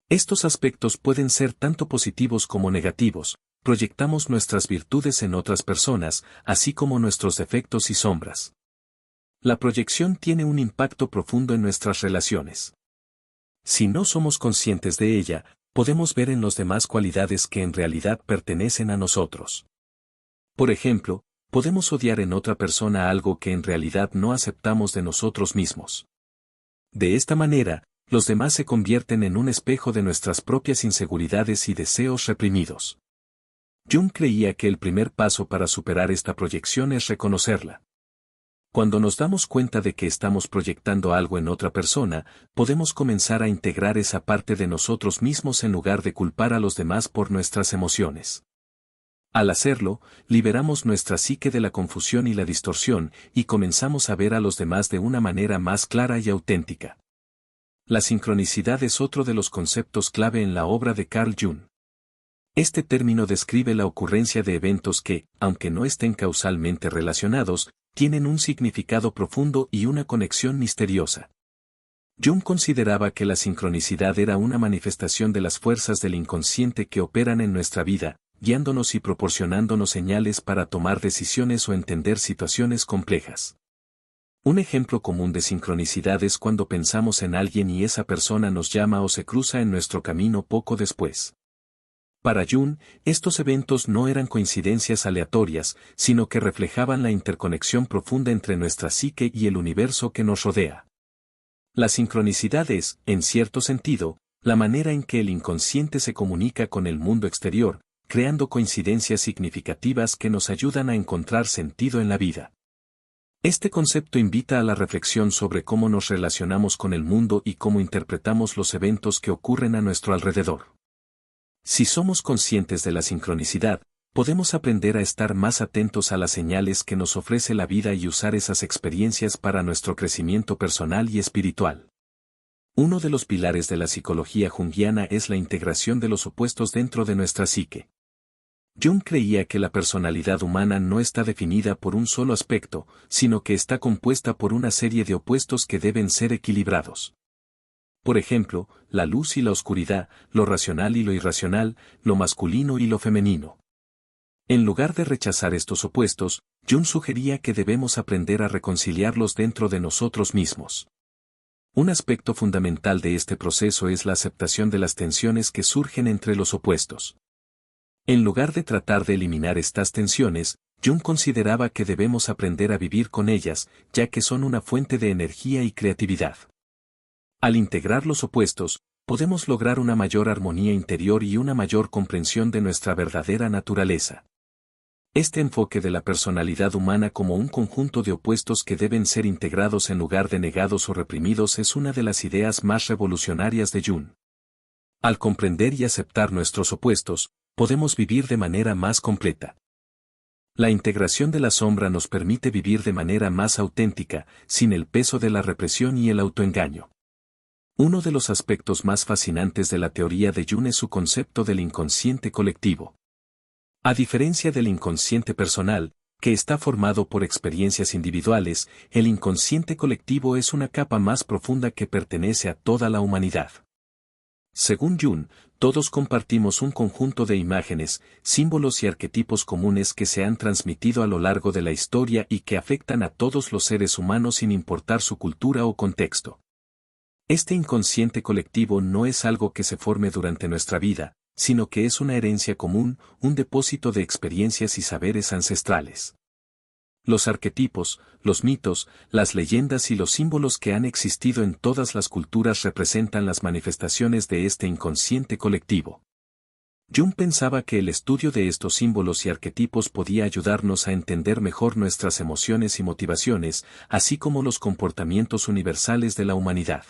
Estos aspectos pueden ser tanto positivos como negativos. Proyectamos nuestras virtudes en otras personas, así como nuestros defectos y sombras. La proyección tiene un impacto profundo en nuestras relaciones. Si no somos conscientes de ella, podemos ver en los demás cualidades que en realidad pertenecen a nosotros. Por ejemplo, podemos odiar en otra persona algo que en realidad no aceptamos de nosotros mismos. De esta manera, los demás se convierten en un espejo de nuestras propias inseguridades y deseos reprimidos. Jung creía que el primer paso para superar esta proyección es reconocerla. Cuando nos damos cuenta de que estamos proyectando algo en otra persona, podemos comenzar a integrar esa parte de nosotros mismos en lugar de culpar a los demás por nuestras emociones. Al hacerlo, liberamos nuestra psique de la confusión y la distorsión, y comenzamos a ver a los demás de una manera más clara y auténtica. La sincronicidad es otro de los conceptos clave en la obra de Carl Jung. Este término describe la ocurrencia de eventos que, aunque no estén causalmente relacionados, tienen un significado profundo y una conexión misteriosa. Jung consideraba que la sincronicidad era una manifestación de las fuerzas del inconsciente que operan en nuestra vida, guiándonos y proporcionándonos señales para tomar decisiones o entender situaciones complejas. Un ejemplo común de sincronicidad es cuando pensamos en alguien y esa persona nos llama o se cruza en nuestro camino poco después. Para Jung, estos eventos no eran coincidencias aleatorias, sino que reflejaban la interconexión profunda entre nuestra psique y el universo que nos rodea. La sincronicidad es, en cierto sentido, la manera en que el inconsciente se comunica con el mundo exterior, creando coincidencias significativas que nos ayudan a encontrar sentido en la vida. Este concepto invita a la reflexión sobre cómo nos relacionamos con el mundo y cómo interpretamos los eventos que ocurren a nuestro alrededor. Si somos conscientes de la sincronicidad, podemos aprender a estar más atentos a las señales que nos ofrece la vida y usar esas experiencias para nuestro crecimiento personal y espiritual. Uno de los pilares de la psicología junguiana es la integración de los opuestos dentro de nuestra psique. Jung creía que la personalidad humana no está definida por un solo aspecto, sino que está compuesta por una serie de opuestos que deben ser equilibrados. Por ejemplo, la luz y la oscuridad, lo racional y lo irracional, lo masculino y lo femenino. En lugar de rechazar estos opuestos, Jung sugería que debemos aprender a reconciliarlos dentro de nosotros mismos. Un aspecto fundamental de este proceso es la aceptación de las tensiones que surgen entre los opuestos. En lugar de tratar de eliminar estas tensiones, Jung consideraba que debemos aprender a vivir con ellas, ya que son una fuente de energía y creatividad. Al integrar los opuestos, podemos lograr una mayor armonía interior y una mayor comprensión de nuestra verdadera naturaleza. Este enfoque de la personalidad humana como un conjunto de opuestos que deben ser integrados en lugar de negados o reprimidos es una de las ideas más revolucionarias de Jung. Al comprender y aceptar nuestros opuestos, podemos vivir de manera más completa. La integración de la sombra nos permite vivir de manera más auténtica, sin el peso de la represión y el autoengaño. Uno de los aspectos más fascinantes de la teoría de Jung es su concepto del inconsciente colectivo. A diferencia del inconsciente personal, que está formado por experiencias individuales, el inconsciente colectivo es una capa más profunda que pertenece a toda la humanidad. Según Jung, todos compartimos un conjunto de imágenes, símbolos y arquetipos comunes que se han transmitido a lo largo de la historia y que afectan a todos los seres humanos sin importar su cultura o contexto. Este inconsciente colectivo no es algo que se forme durante nuestra vida, sino que es una herencia común, un depósito de experiencias y saberes ancestrales. Los arquetipos, los mitos, las leyendas y los símbolos que han existido en todas las culturas representan las manifestaciones de este inconsciente colectivo. Jung pensaba que el estudio de estos símbolos y arquetipos podía ayudarnos a entender mejor nuestras emociones y motivaciones, así como los comportamientos universales de la humanidad.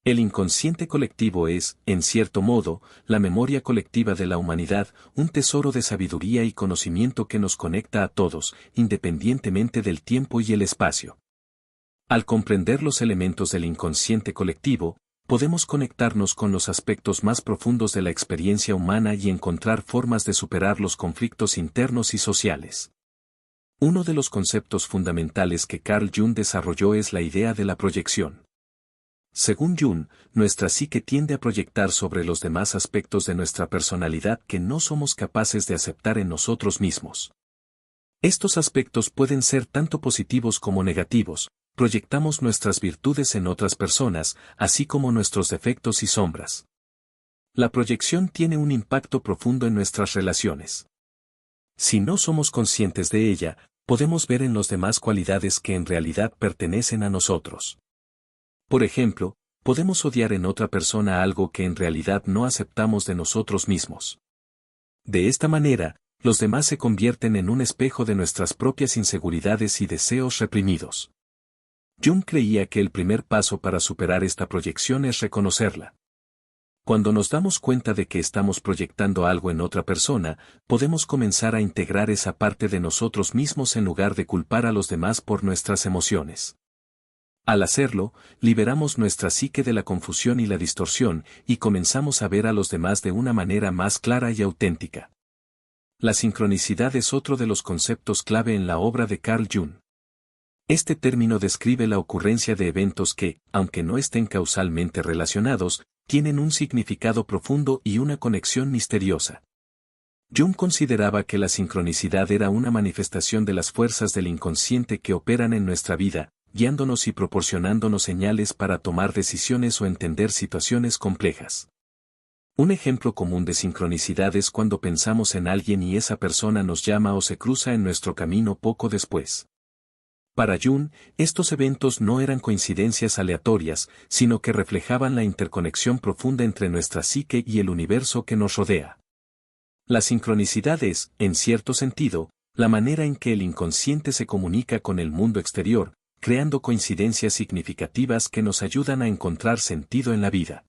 El inconsciente colectivo es, en cierto modo, la memoria colectiva de la humanidad, un tesoro de sabiduría y conocimiento que nos conecta a todos, independientemente del tiempo y el espacio. Al comprender los elementos del inconsciente colectivo, podemos conectarnos con los aspectos más profundos de la experiencia humana y encontrar formas de superar los conflictos internos y sociales. Uno de los conceptos fundamentales que Carl Jung desarrolló es la idea de la proyección. Según Jung, nuestra psique tiende a proyectar sobre los demás aspectos de nuestra personalidad que no somos capaces de aceptar en nosotros mismos. Estos aspectos pueden ser tanto positivos como negativos, proyectamos nuestras virtudes en otras personas, así como nuestros defectos y sombras. La proyección tiene un impacto profundo en nuestras relaciones. Si no somos conscientes de ella, podemos ver en los demás cualidades que en realidad pertenecen a nosotros. Por ejemplo, podemos odiar en otra persona algo que en realidad no aceptamos de nosotros mismos. De esta manera, los demás se convierten en un espejo de nuestras propias inseguridades y deseos reprimidos. Jung creía que el primer paso para superar esta proyección es reconocerla. Cuando nos damos cuenta de que estamos proyectando algo en otra persona, podemos comenzar a integrar esa parte de nosotros mismos en lugar de culpar a los demás por nuestras emociones. Al hacerlo, liberamos nuestra psique de la confusión y la distorsión, y comenzamos a ver a los demás de una manera más clara y auténtica. La sincronicidad es otro de los conceptos clave en la obra de Carl Jung. Este término describe la ocurrencia de eventos que, aunque no estén causalmente relacionados, tienen un significado profundo y una conexión misteriosa. Jung consideraba que la sincronicidad era una manifestación de las fuerzas del inconsciente que operan en nuestra vida, guiándonos y proporcionándonos señales para tomar decisiones o entender situaciones complejas. Un ejemplo común de sincronicidad es cuando pensamos en alguien y esa persona nos llama o se cruza en nuestro camino poco después. Para Jung, estos eventos no eran coincidencias aleatorias, sino que reflejaban la interconexión profunda entre nuestra psique y el universo que nos rodea. La sincronicidad es, en cierto sentido, la manera en que el inconsciente se comunica con el mundo exterior, creando coincidencias significativas que nos ayudan a encontrar sentido en la vida.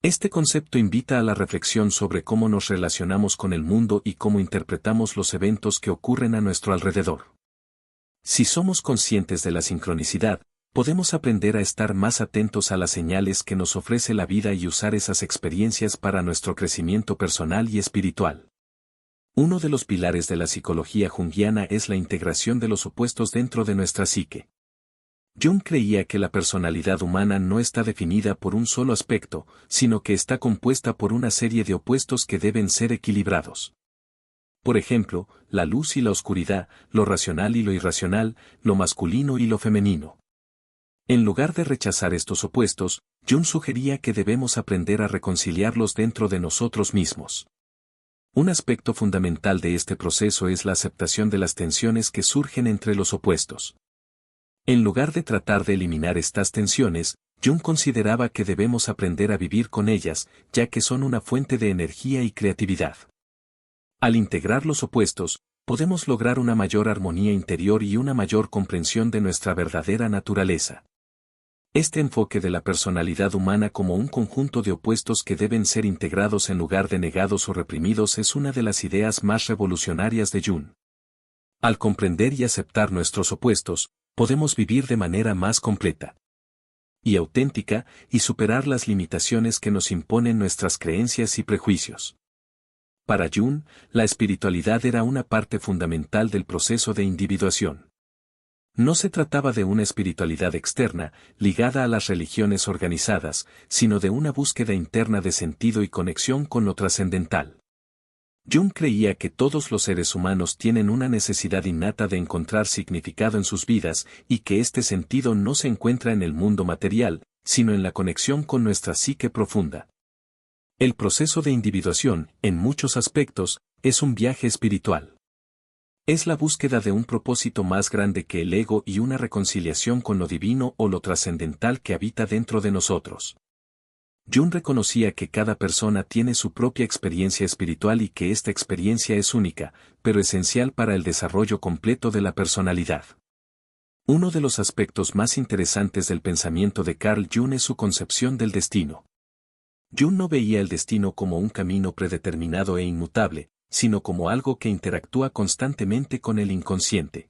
Este concepto invita a la reflexión sobre cómo nos relacionamos con el mundo y cómo interpretamos los eventos que ocurren a nuestro alrededor. Si somos conscientes de la sincronicidad, podemos aprender a estar más atentos a las señales que nos ofrece la vida y usar esas experiencias para nuestro crecimiento personal y espiritual. Uno de los pilares de la psicología junguiana es la integración de los opuestos dentro de nuestra psique. Jung creía que la personalidad humana no está definida por un solo aspecto, sino que está compuesta por una serie de opuestos que deben ser equilibrados. Por ejemplo, la luz y la oscuridad, lo racional y lo irracional, lo masculino y lo femenino. En lugar de rechazar estos opuestos, Jung sugería que debemos aprender a reconciliarlos dentro de nosotros mismos. Un aspecto fundamental de este proceso es la aceptación de las tensiones que surgen entre los opuestos. En lugar de tratar de eliminar estas tensiones, Jung consideraba que debemos aprender a vivir con ellas, ya que son una fuente de energía y creatividad. Al integrar los opuestos, podemos lograr una mayor armonía interior y una mayor comprensión de nuestra verdadera naturaleza. Este enfoque de la personalidad humana como un conjunto de opuestos que deben ser integrados en lugar de negados o reprimidos es una de las ideas más revolucionarias de Jung. Al comprender y aceptar nuestros opuestos, podemos vivir de manera más completa y auténtica, y superar las limitaciones que nos imponen nuestras creencias y prejuicios. Para Jung, la espiritualidad era una parte fundamental del proceso de individuación. No se trataba de una espiritualidad externa, ligada a las religiones organizadas, sino de una búsqueda interna de sentido y conexión con lo trascendental. Jung creía que todos los seres humanos tienen una necesidad innata de encontrar significado en sus vidas y que este sentido no se encuentra en el mundo material, sino en la conexión con nuestra psique profunda. El proceso de individuación, en muchos aspectos, es un viaje espiritual. Es la búsqueda de un propósito más grande que el ego y una reconciliación con lo divino o lo trascendental que habita dentro de nosotros. Jung reconocía que cada persona tiene su propia experiencia espiritual y que esta experiencia es única, pero esencial para el desarrollo completo de la personalidad. Uno de los aspectos más interesantes del pensamiento de Carl Jung es su concepción del destino. Jung no veía el destino como un camino predeterminado e inmutable, sino como algo que interactúa constantemente con el inconsciente.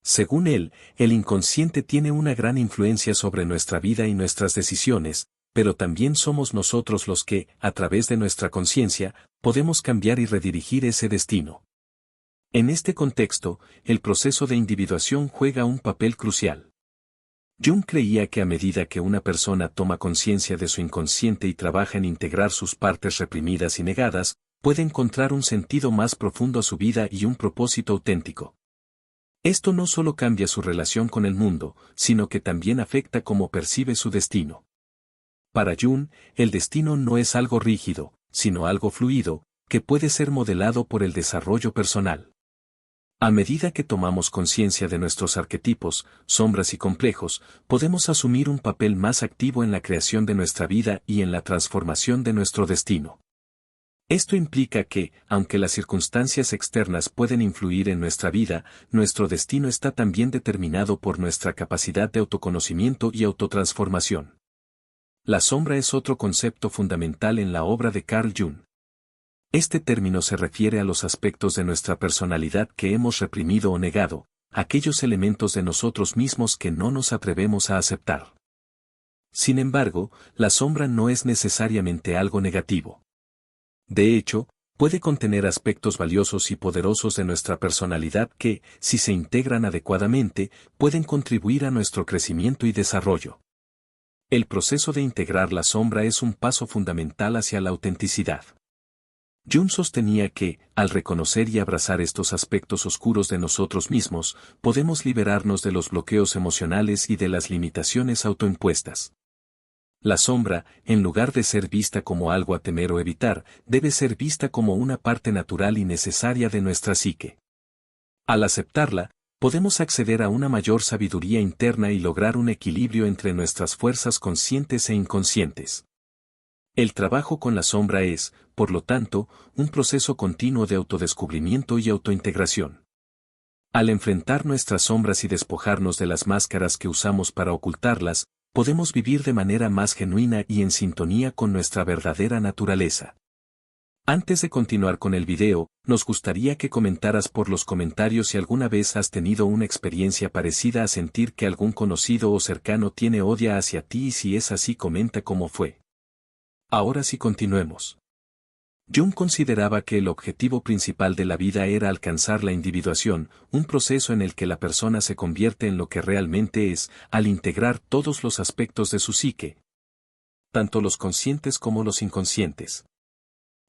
Según él, el inconsciente tiene una gran influencia sobre nuestra vida y nuestras decisiones, pero también somos nosotros los que, a través de nuestra conciencia, podemos cambiar y redirigir ese destino. En este contexto, el proceso de individuación juega un papel crucial. Jung creía que a medida que una persona toma conciencia de su inconsciente y trabaja en integrar sus partes reprimidas y negadas, puede encontrar un sentido más profundo a su vida y un propósito auténtico. Esto no solo cambia su relación con el mundo, sino que también afecta cómo percibe su destino. Para Jung, el destino no es algo rígido, sino algo fluido, que puede ser modelado por el desarrollo personal. A medida que tomamos conciencia de nuestros arquetipos, sombras y complejos, podemos asumir un papel más activo en la creación de nuestra vida y en la transformación de nuestro destino. Esto implica que, aunque las circunstancias externas pueden influir en nuestra vida, nuestro destino está también determinado por nuestra capacidad de autoconocimiento y autotransformación. La sombra es otro concepto fundamental en la obra de Carl Jung. Este término se refiere a los aspectos de nuestra personalidad que hemos reprimido o negado, aquellos elementos de nosotros mismos que no nos atrevemos a aceptar. Sin embargo, la sombra no es necesariamente algo negativo. De hecho, puede contener aspectos valiosos y poderosos de nuestra personalidad que, si se integran adecuadamente, pueden contribuir a nuestro crecimiento y desarrollo. El proceso de integrar la sombra es un paso fundamental hacia la autenticidad. Jung sostenía que, al reconocer y abrazar estos aspectos oscuros de nosotros mismos, podemos liberarnos de los bloqueos emocionales y de las limitaciones autoimpuestas. La sombra, en lugar de ser vista como algo a temer o evitar, debe ser vista como una parte natural y necesaria de nuestra psique. Al aceptarla, podemos acceder a una mayor sabiduría interna y lograr un equilibrio entre nuestras fuerzas conscientes e inconscientes. El trabajo con la sombra es, por lo tanto, un proceso continuo de autodescubrimiento y autointegración. Al enfrentar nuestras sombras y despojarnos de las máscaras que usamos para ocultarlas, podemos vivir de manera más genuina y en sintonía con nuestra verdadera naturaleza. Antes de continuar con el video, nos gustaría que comentaras por los comentarios si alguna vez has tenido una experiencia parecida a sentir que algún conocido o cercano tiene odio hacia ti y si es así comenta cómo fue. Ahora sí continuemos. Jung consideraba que el objetivo principal de la vida era alcanzar la individuación, un proceso en el que la persona se convierte en lo que realmente es, al integrar todos los aspectos de su psique, tanto los conscientes como los inconscientes.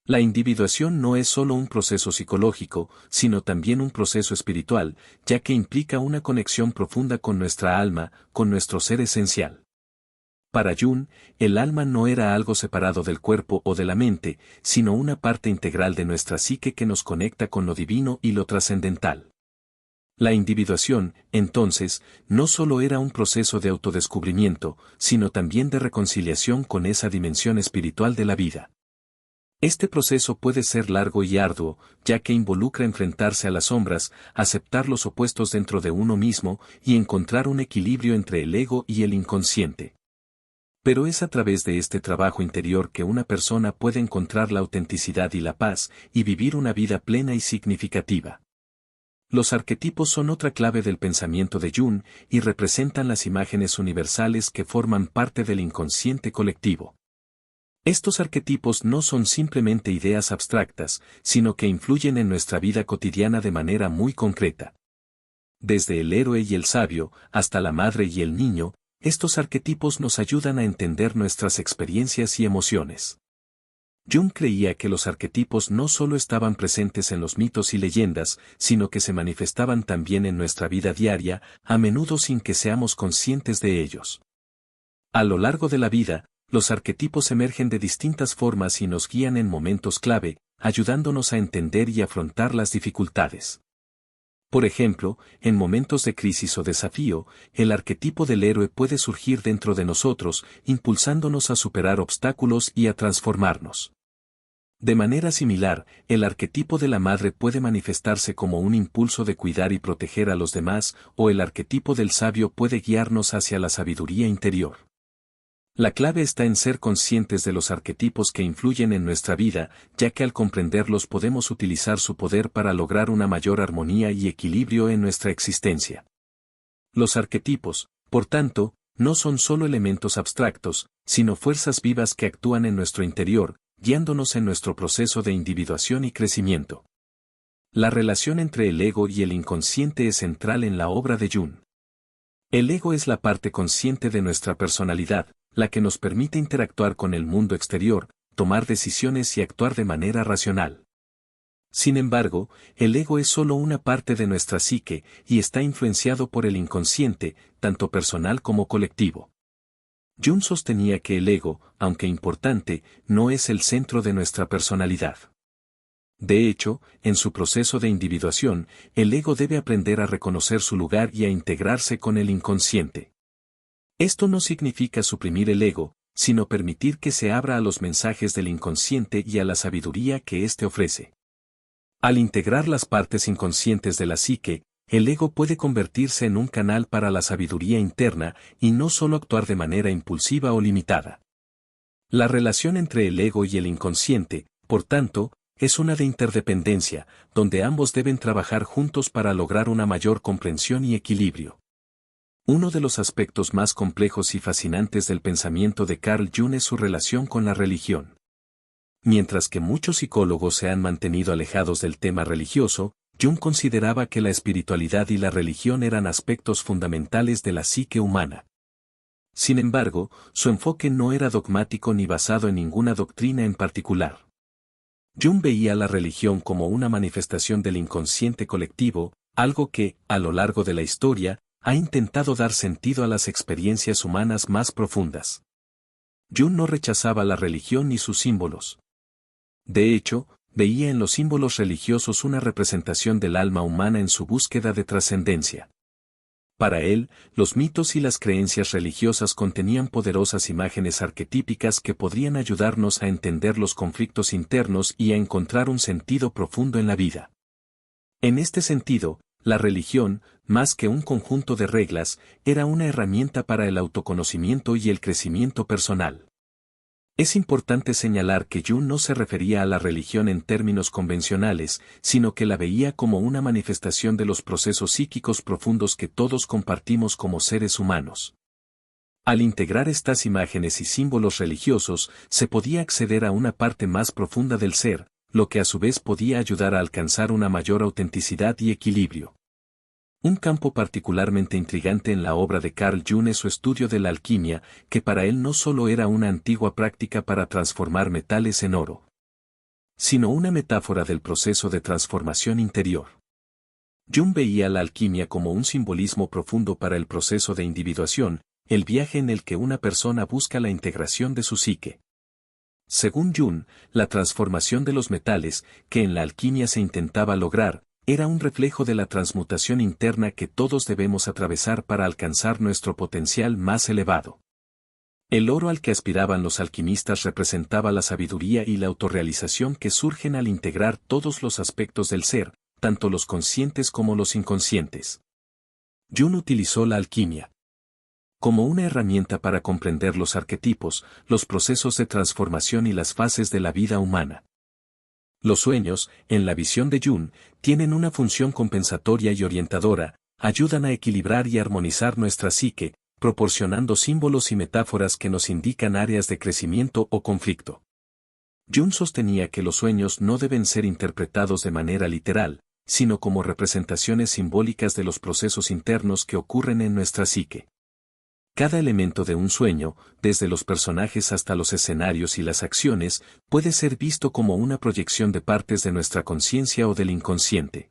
La individuación no es solo un proceso psicológico, sino también un proceso espiritual, ya que implica una conexión profunda con nuestra alma, con nuestro ser esencial. Para Jung, el alma no era algo separado del cuerpo o de la mente, sino una parte integral de nuestra psique que nos conecta con lo divino y lo trascendental. La individuación, entonces, no solo era un proceso de autodescubrimiento, sino también de reconciliación con esa dimensión espiritual de la vida. Este proceso puede ser largo y arduo, ya que involucra enfrentarse a las sombras, aceptar los opuestos dentro de uno mismo y encontrar un equilibrio entre el ego y el inconsciente. Pero es a través de este trabajo interior que una persona puede encontrar la autenticidad y la paz, y vivir una vida plena y significativa. Los arquetipos son otra clave del pensamiento de Jung, y representan las imágenes universales que forman parte del inconsciente colectivo. Estos arquetipos no son simplemente ideas abstractas, sino que influyen en nuestra vida cotidiana de manera muy concreta. Desde el héroe y el sabio, hasta la madre y el niño, estos arquetipos nos ayudan a entender nuestras experiencias y emociones. Jung creía que los arquetipos no solo estaban presentes en los mitos y leyendas, sino que se manifestaban también en nuestra vida diaria, a menudo sin que seamos conscientes de ellos. A lo largo de la vida, los arquetipos emergen de distintas formas y nos guían en momentos clave, ayudándonos a entender y afrontar las dificultades. Por ejemplo, en momentos de crisis o desafío, el arquetipo del héroe puede surgir dentro de nosotros, impulsándonos a superar obstáculos y a transformarnos. De manera similar, el arquetipo de la madre puede manifestarse como un impulso de cuidar y proteger a los demás, o el arquetipo del sabio puede guiarnos hacia la sabiduría interior. La clave está en ser conscientes de los arquetipos que influyen en nuestra vida, ya que al comprenderlos podemos utilizar su poder para lograr una mayor armonía y equilibrio en nuestra existencia. Los arquetipos, por tanto, no son solo elementos abstractos, sino fuerzas vivas que actúan en nuestro interior, guiándonos en nuestro proceso de individuación y crecimiento. La relación entre el ego y el inconsciente es central en la obra de Jung. El ego es la parte consciente de nuestra personalidad, la que nos permite interactuar con el mundo exterior, tomar decisiones y actuar de manera racional. Sin embargo, el ego es solo una parte de nuestra psique y está influenciado por el inconsciente, tanto personal como colectivo. Jung sostenía que el ego, aunque importante, no es el centro de nuestra personalidad. De hecho, en su proceso de individuación, el ego debe aprender a reconocer su lugar y a integrarse con el inconsciente. Esto no significa suprimir el ego, sino permitir que se abra a los mensajes del inconsciente y a la sabiduría que éste ofrece. Al integrar las partes inconscientes de la psique, el ego puede convertirse en un canal para la sabiduría interna y no solo actuar de manera impulsiva o limitada. La relación entre el ego y el inconsciente, por tanto, es una de interdependencia, donde ambos deben trabajar juntos para lograr una mayor comprensión y equilibrio. Uno de los aspectos más complejos y fascinantes del pensamiento de Carl Jung es su relación con la religión. Mientras que muchos psicólogos se han mantenido alejados del tema religioso, Jung consideraba que la espiritualidad y la religión eran aspectos fundamentales de la psique humana. Sin embargo, su enfoque no era dogmático ni basado en ninguna doctrina en particular. Jung veía la religión como una manifestación del inconsciente colectivo, algo que, a lo largo de la historia, ha intentado dar sentido a las experiencias humanas más profundas. Jung no rechazaba la religión ni sus símbolos. De hecho, veía en los símbolos religiosos una representación del alma humana en su búsqueda de trascendencia. Para él, los mitos y las creencias religiosas contenían poderosas imágenes arquetípicas que podrían ayudarnos a entender los conflictos internos y a encontrar un sentido profundo en la vida. En este sentido, la religión, más que un conjunto de reglas, era una herramienta para el autoconocimiento y el crecimiento personal. Es importante señalar que Jung no se refería a la religión en términos convencionales, sino que la veía como una manifestación de los procesos psíquicos profundos que todos compartimos como seres humanos. Al integrar estas imágenes y símbolos religiosos, se podía acceder a una parte más profunda del ser, lo que a su vez podía ayudar a alcanzar una mayor autenticidad y equilibrio. Un campo particularmente intrigante en la obra de Carl Jung es su estudio de la alquimia, que para él no solo era una antigua práctica para transformar metales en oro, sino una metáfora del proceso de transformación interior. Jung veía la alquimia como un simbolismo profundo para el proceso de individuación, el viaje en el que una persona busca la integración de su psique. Según Jung, la transformación de los metales, que en la alquimia se intentaba lograr, era un reflejo de la transmutación interna que todos debemos atravesar para alcanzar nuestro potencial más elevado. El oro al que aspiraban los alquimistas representaba la sabiduría y la autorrealización que surgen al integrar todos los aspectos del ser, tanto los conscientes como los inconscientes. Jung utilizó la alquimia como una herramienta para comprender los arquetipos, los procesos de transformación y las fases de la vida humana. Los sueños, en la visión de Jung, tienen una función compensatoria y orientadora, ayudan a equilibrar y armonizar nuestra psique, proporcionando símbolos y metáforas que nos indican áreas de crecimiento o conflicto. Jung sostenía que los sueños no deben ser interpretados de manera literal, sino como representaciones simbólicas de los procesos internos que ocurren en nuestra psique. Cada elemento de un sueño, desde los personajes hasta los escenarios y las acciones, puede ser visto como una proyección de partes de nuestra conciencia o del inconsciente.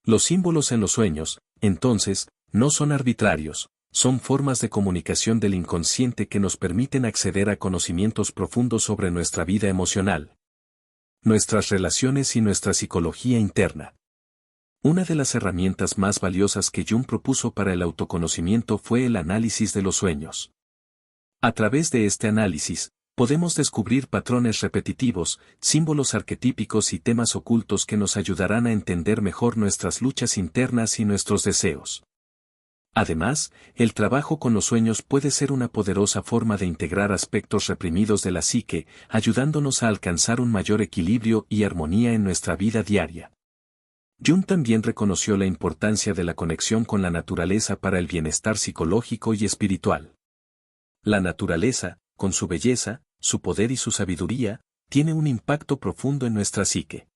Los símbolos en los sueños, entonces, no son arbitrarios, son formas de comunicación del inconsciente que nos permiten acceder a conocimientos profundos sobre nuestra vida emocional, nuestras relaciones y nuestra psicología interna. Una de las herramientas más valiosas que Jung propuso para el autoconocimiento fue el análisis de los sueños. A través de este análisis, podemos descubrir patrones repetitivos, símbolos arquetípicos y temas ocultos que nos ayudarán a entender mejor nuestras luchas internas y nuestros deseos. Además, el trabajo con los sueños puede ser una poderosa forma de integrar aspectos reprimidos de la psique, ayudándonos a alcanzar un mayor equilibrio y armonía en nuestra vida diaria. Jung también reconoció la importancia de la conexión con la naturaleza para el bienestar psicológico y espiritual. La naturaleza, con su belleza, su poder y su sabiduría, tiene un impacto profundo en nuestra psique.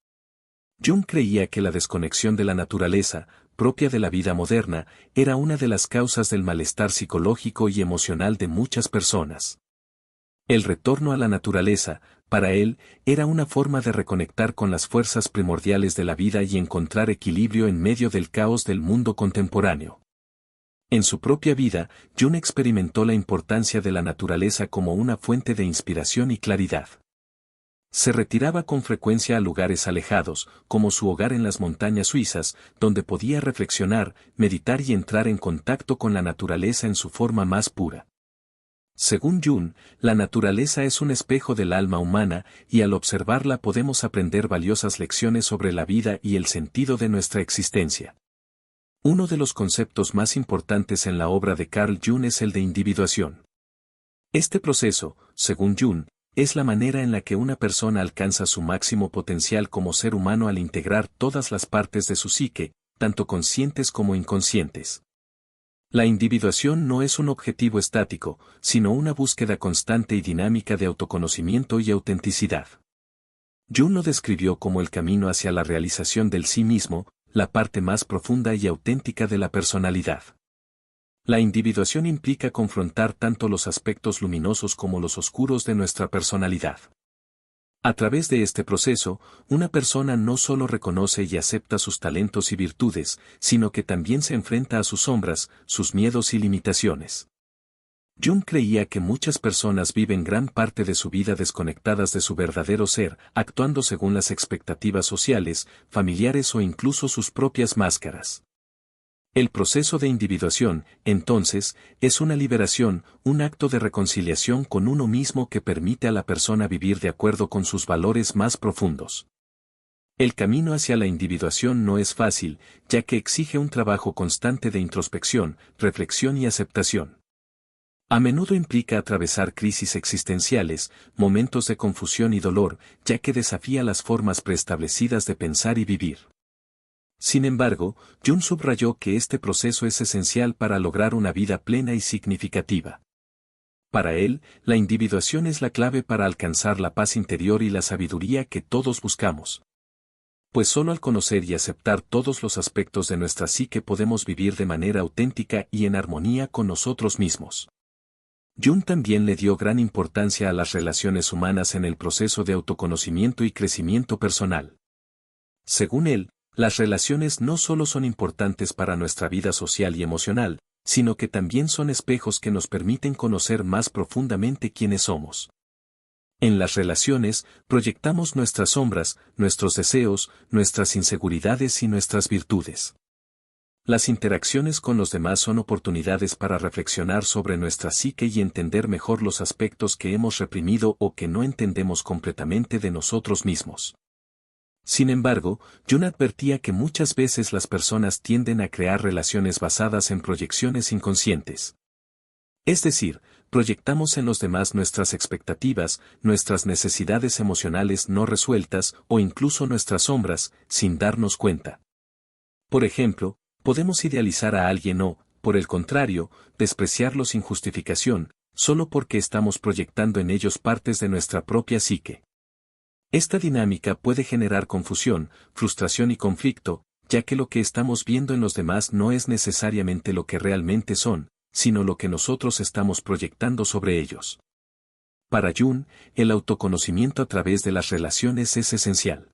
Jung creía que la desconexión de la naturaleza, propia de la vida moderna, era una de las causas del malestar psicológico y emocional de muchas personas. El retorno a la naturaleza, para él, era una forma de reconectar con las fuerzas primordiales de la vida y encontrar equilibrio en medio del caos del mundo contemporáneo. En su propia vida, Jung experimentó la importancia de la naturaleza como una fuente de inspiración y claridad. Se retiraba con frecuencia a lugares alejados, como su hogar en las montañas suizas, donde podía reflexionar, meditar y entrar en contacto con la naturaleza en su forma más pura. Según Jung, la naturaleza es un espejo del alma humana, y al observarla podemos aprender valiosas lecciones sobre la vida y el sentido de nuestra existencia. Uno de los conceptos más importantes en la obra de Carl Jung es el de individuación. Este proceso, según Jung, es la manera en la que una persona alcanza su máximo potencial como ser humano al integrar todas las partes de su psique, tanto conscientes como inconscientes. La individuación no es un objetivo estático, sino una búsqueda constante y dinámica de autoconocimiento y autenticidad. Jung lo describió como el camino hacia la realización del sí mismo, la parte más profunda y auténtica de la personalidad. La individuación implica confrontar tanto los aspectos luminosos como los oscuros de nuestra personalidad. A través de este proceso, una persona no solo reconoce y acepta sus talentos y virtudes, sino que también se enfrenta a sus sombras, sus miedos y limitaciones. Jung creía que muchas personas viven gran parte de su vida desconectadas de su verdadero ser, actuando según las expectativas sociales, familiares o incluso sus propias máscaras. El proceso de individuación, entonces, es una liberación, un acto de reconciliación con uno mismo que permite a la persona vivir de acuerdo con sus valores más profundos. El camino hacia la individuación no es fácil, ya que exige un trabajo constante de introspección, reflexión y aceptación. A menudo implica atravesar crisis existenciales, momentos de confusión y dolor, ya que desafía las formas preestablecidas de pensar y vivir. Sin embargo, Jung subrayó que este proceso es esencial para lograr una vida plena y significativa. Para él, la individuación es la clave para alcanzar la paz interior y la sabiduría que todos buscamos. Pues solo al conocer y aceptar todos los aspectos de nuestra psique podemos vivir de manera auténtica y en armonía con nosotros mismos. Jung también le dio gran importancia a las relaciones humanas en el proceso de autoconocimiento y crecimiento personal. Según él, las relaciones no solo son importantes para nuestra vida social y emocional, sino que también son espejos que nos permiten conocer más profundamente quiénes somos. En las relaciones, proyectamos nuestras sombras, nuestros deseos, nuestras inseguridades y nuestras virtudes. Las interacciones con los demás son oportunidades para reflexionar sobre nuestra psique y entender mejor los aspectos que hemos reprimido o que no entendemos completamente de nosotros mismos. Sin embargo, Jung advertía que muchas veces las personas tienden a crear relaciones basadas en proyecciones inconscientes. Es decir, proyectamos en los demás nuestras expectativas, nuestras necesidades emocionales no resueltas o incluso nuestras sombras, sin darnos cuenta. Por ejemplo, podemos idealizar a alguien o, por el contrario, despreciarlo sin justificación, solo porque estamos proyectando en ellos partes de nuestra propia psique. Esta dinámica puede generar confusión, frustración y conflicto, ya que lo que estamos viendo en los demás no es necesariamente lo que realmente son, sino lo que nosotros estamos proyectando sobre ellos. Para Jung, el autoconocimiento a través de las relaciones es esencial.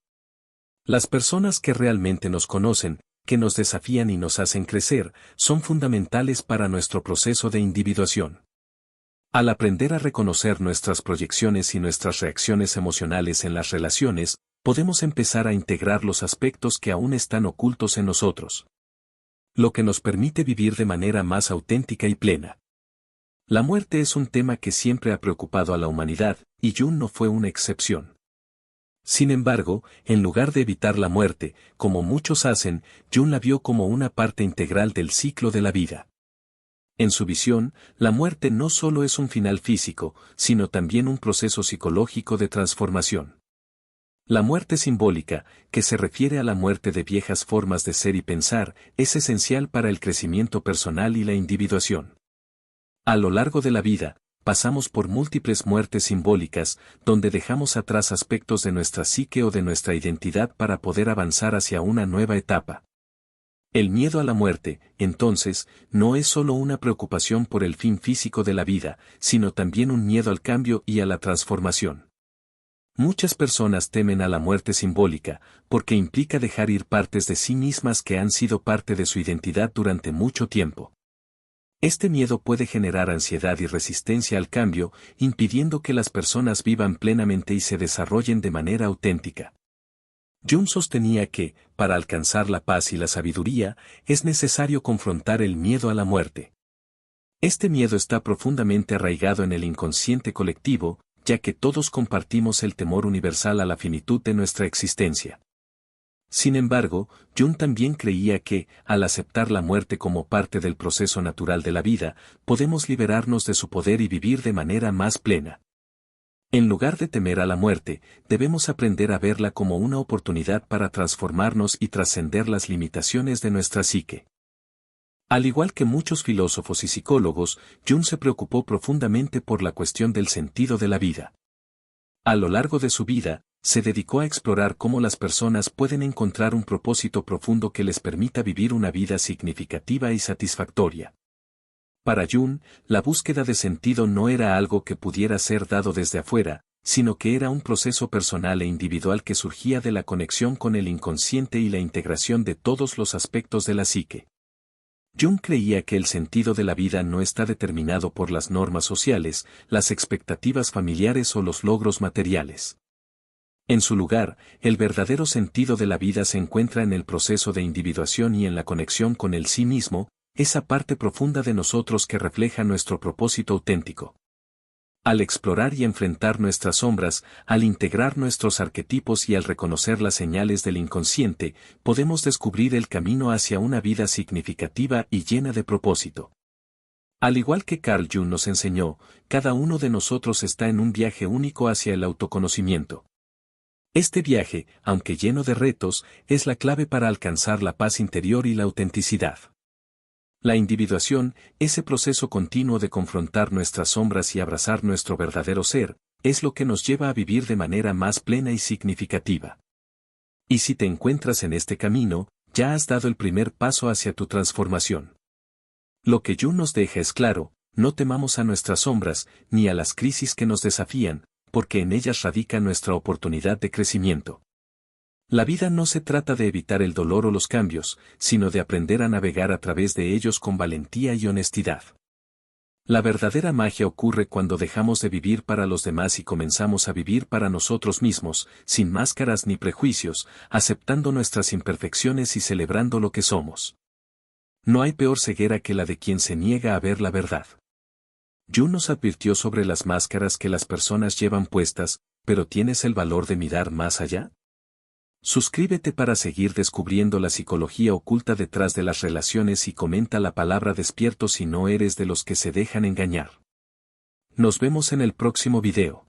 Las personas que realmente nos conocen, que nos desafían y nos hacen crecer, son fundamentales para nuestro proceso de individuación. Al aprender a reconocer nuestras proyecciones y nuestras reacciones emocionales en las relaciones, podemos empezar a integrar los aspectos que aún están ocultos en nosotros. Lo que nos permite vivir de manera más auténtica y plena. La muerte es un tema que siempre ha preocupado a la humanidad, y Jung no fue una excepción. Sin embargo, en lugar de evitar la muerte, como muchos hacen, Jung la vio como una parte integral del ciclo de la vida. En su visión, la muerte no solo es un final físico, sino también un proceso psicológico de transformación. La muerte simbólica, que se refiere a la muerte de viejas formas de ser y pensar, es esencial para el crecimiento personal y la individuación. A lo largo de la vida, pasamos por múltiples muertes simbólicas, donde dejamos atrás aspectos de nuestra psique o de nuestra identidad para poder avanzar hacia una nueva etapa. El miedo a la muerte, entonces, no es solo una preocupación por el fin físico de la vida, sino también un miedo al cambio y a la transformación. Muchas personas temen a la muerte simbólica, porque implica dejar ir partes de sí mismas que han sido parte de su identidad durante mucho tiempo. Este miedo puede generar ansiedad y resistencia al cambio, impidiendo que las personas vivan plenamente y se desarrollen de manera auténtica. Jung sostenía que, para alcanzar la paz y la sabiduría, es necesario confrontar el miedo a la muerte. Este miedo está profundamente arraigado en el inconsciente colectivo, ya que todos compartimos el temor universal a la finitud de nuestra existencia. Sin embargo, Jung también creía que, al aceptar la muerte como parte del proceso natural de la vida, podemos liberarnos de su poder y vivir de manera más plena. En lugar de temer a la muerte, debemos aprender a verla como una oportunidad para transformarnos y trascender las limitaciones de nuestra psique. Al igual que muchos filósofos y psicólogos, Jung se preocupó profundamente por la cuestión del sentido de la vida. A lo largo de su vida, se dedicó a explorar cómo las personas pueden encontrar un propósito profundo que les permita vivir una vida significativa y satisfactoria. Para Jung, la búsqueda de sentido no era algo que pudiera ser dado desde afuera, sino que era un proceso personal e individual que surgía de la conexión con el inconsciente y la integración de todos los aspectos de la psique. Jung creía que el sentido de la vida no está determinado por las normas sociales, las expectativas familiares o los logros materiales. En su lugar, el verdadero sentido de la vida se encuentra en el proceso de individuación y en la conexión con el sí mismo, esa parte profunda de nosotros que refleja nuestro propósito auténtico. Al explorar y enfrentar nuestras sombras, al integrar nuestros arquetipos y al reconocer las señales del inconsciente, podemos descubrir el camino hacia una vida significativa y llena de propósito. Al igual que Carl Jung nos enseñó, cada uno de nosotros está en un viaje único hacia el autoconocimiento. Este viaje, aunque lleno de retos, es la clave para alcanzar la paz interior y la autenticidad. La individuación, ese proceso continuo de confrontar nuestras sombras y abrazar nuestro verdadero ser, es lo que nos lleva a vivir de manera más plena y significativa. Y si te encuentras en este camino, ya has dado el primer paso hacia tu transformación. Lo que Jung nos deja es claro, no temamos a nuestras sombras, ni a las crisis que nos desafían, porque en ellas radica nuestra oportunidad de crecimiento. La vida no se trata de evitar el dolor o los cambios, sino de aprender a navegar a través de ellos con valentía y honestidad. La verdadera magia ocurre cuando dejamos de vivir para los demás y comenzamos a vivir para nosotros mismos, sin máscaras ni prejuicios, aceptando nuestras imperfecciones y celebrando lo que somos. No hay peor ceguera que la de quien se niega a ver la verdad. Jung nos advirtió sobre las máscaras que las personas llevan puestas, pero ¿tienes el valor de mirar más allá? Suscríbete para seguir descubriendo la psicología oculta detrás de las relaciones y comenta la palabra despierto si no eres de los que se dejan engañar. Nos vemos en el próximo video.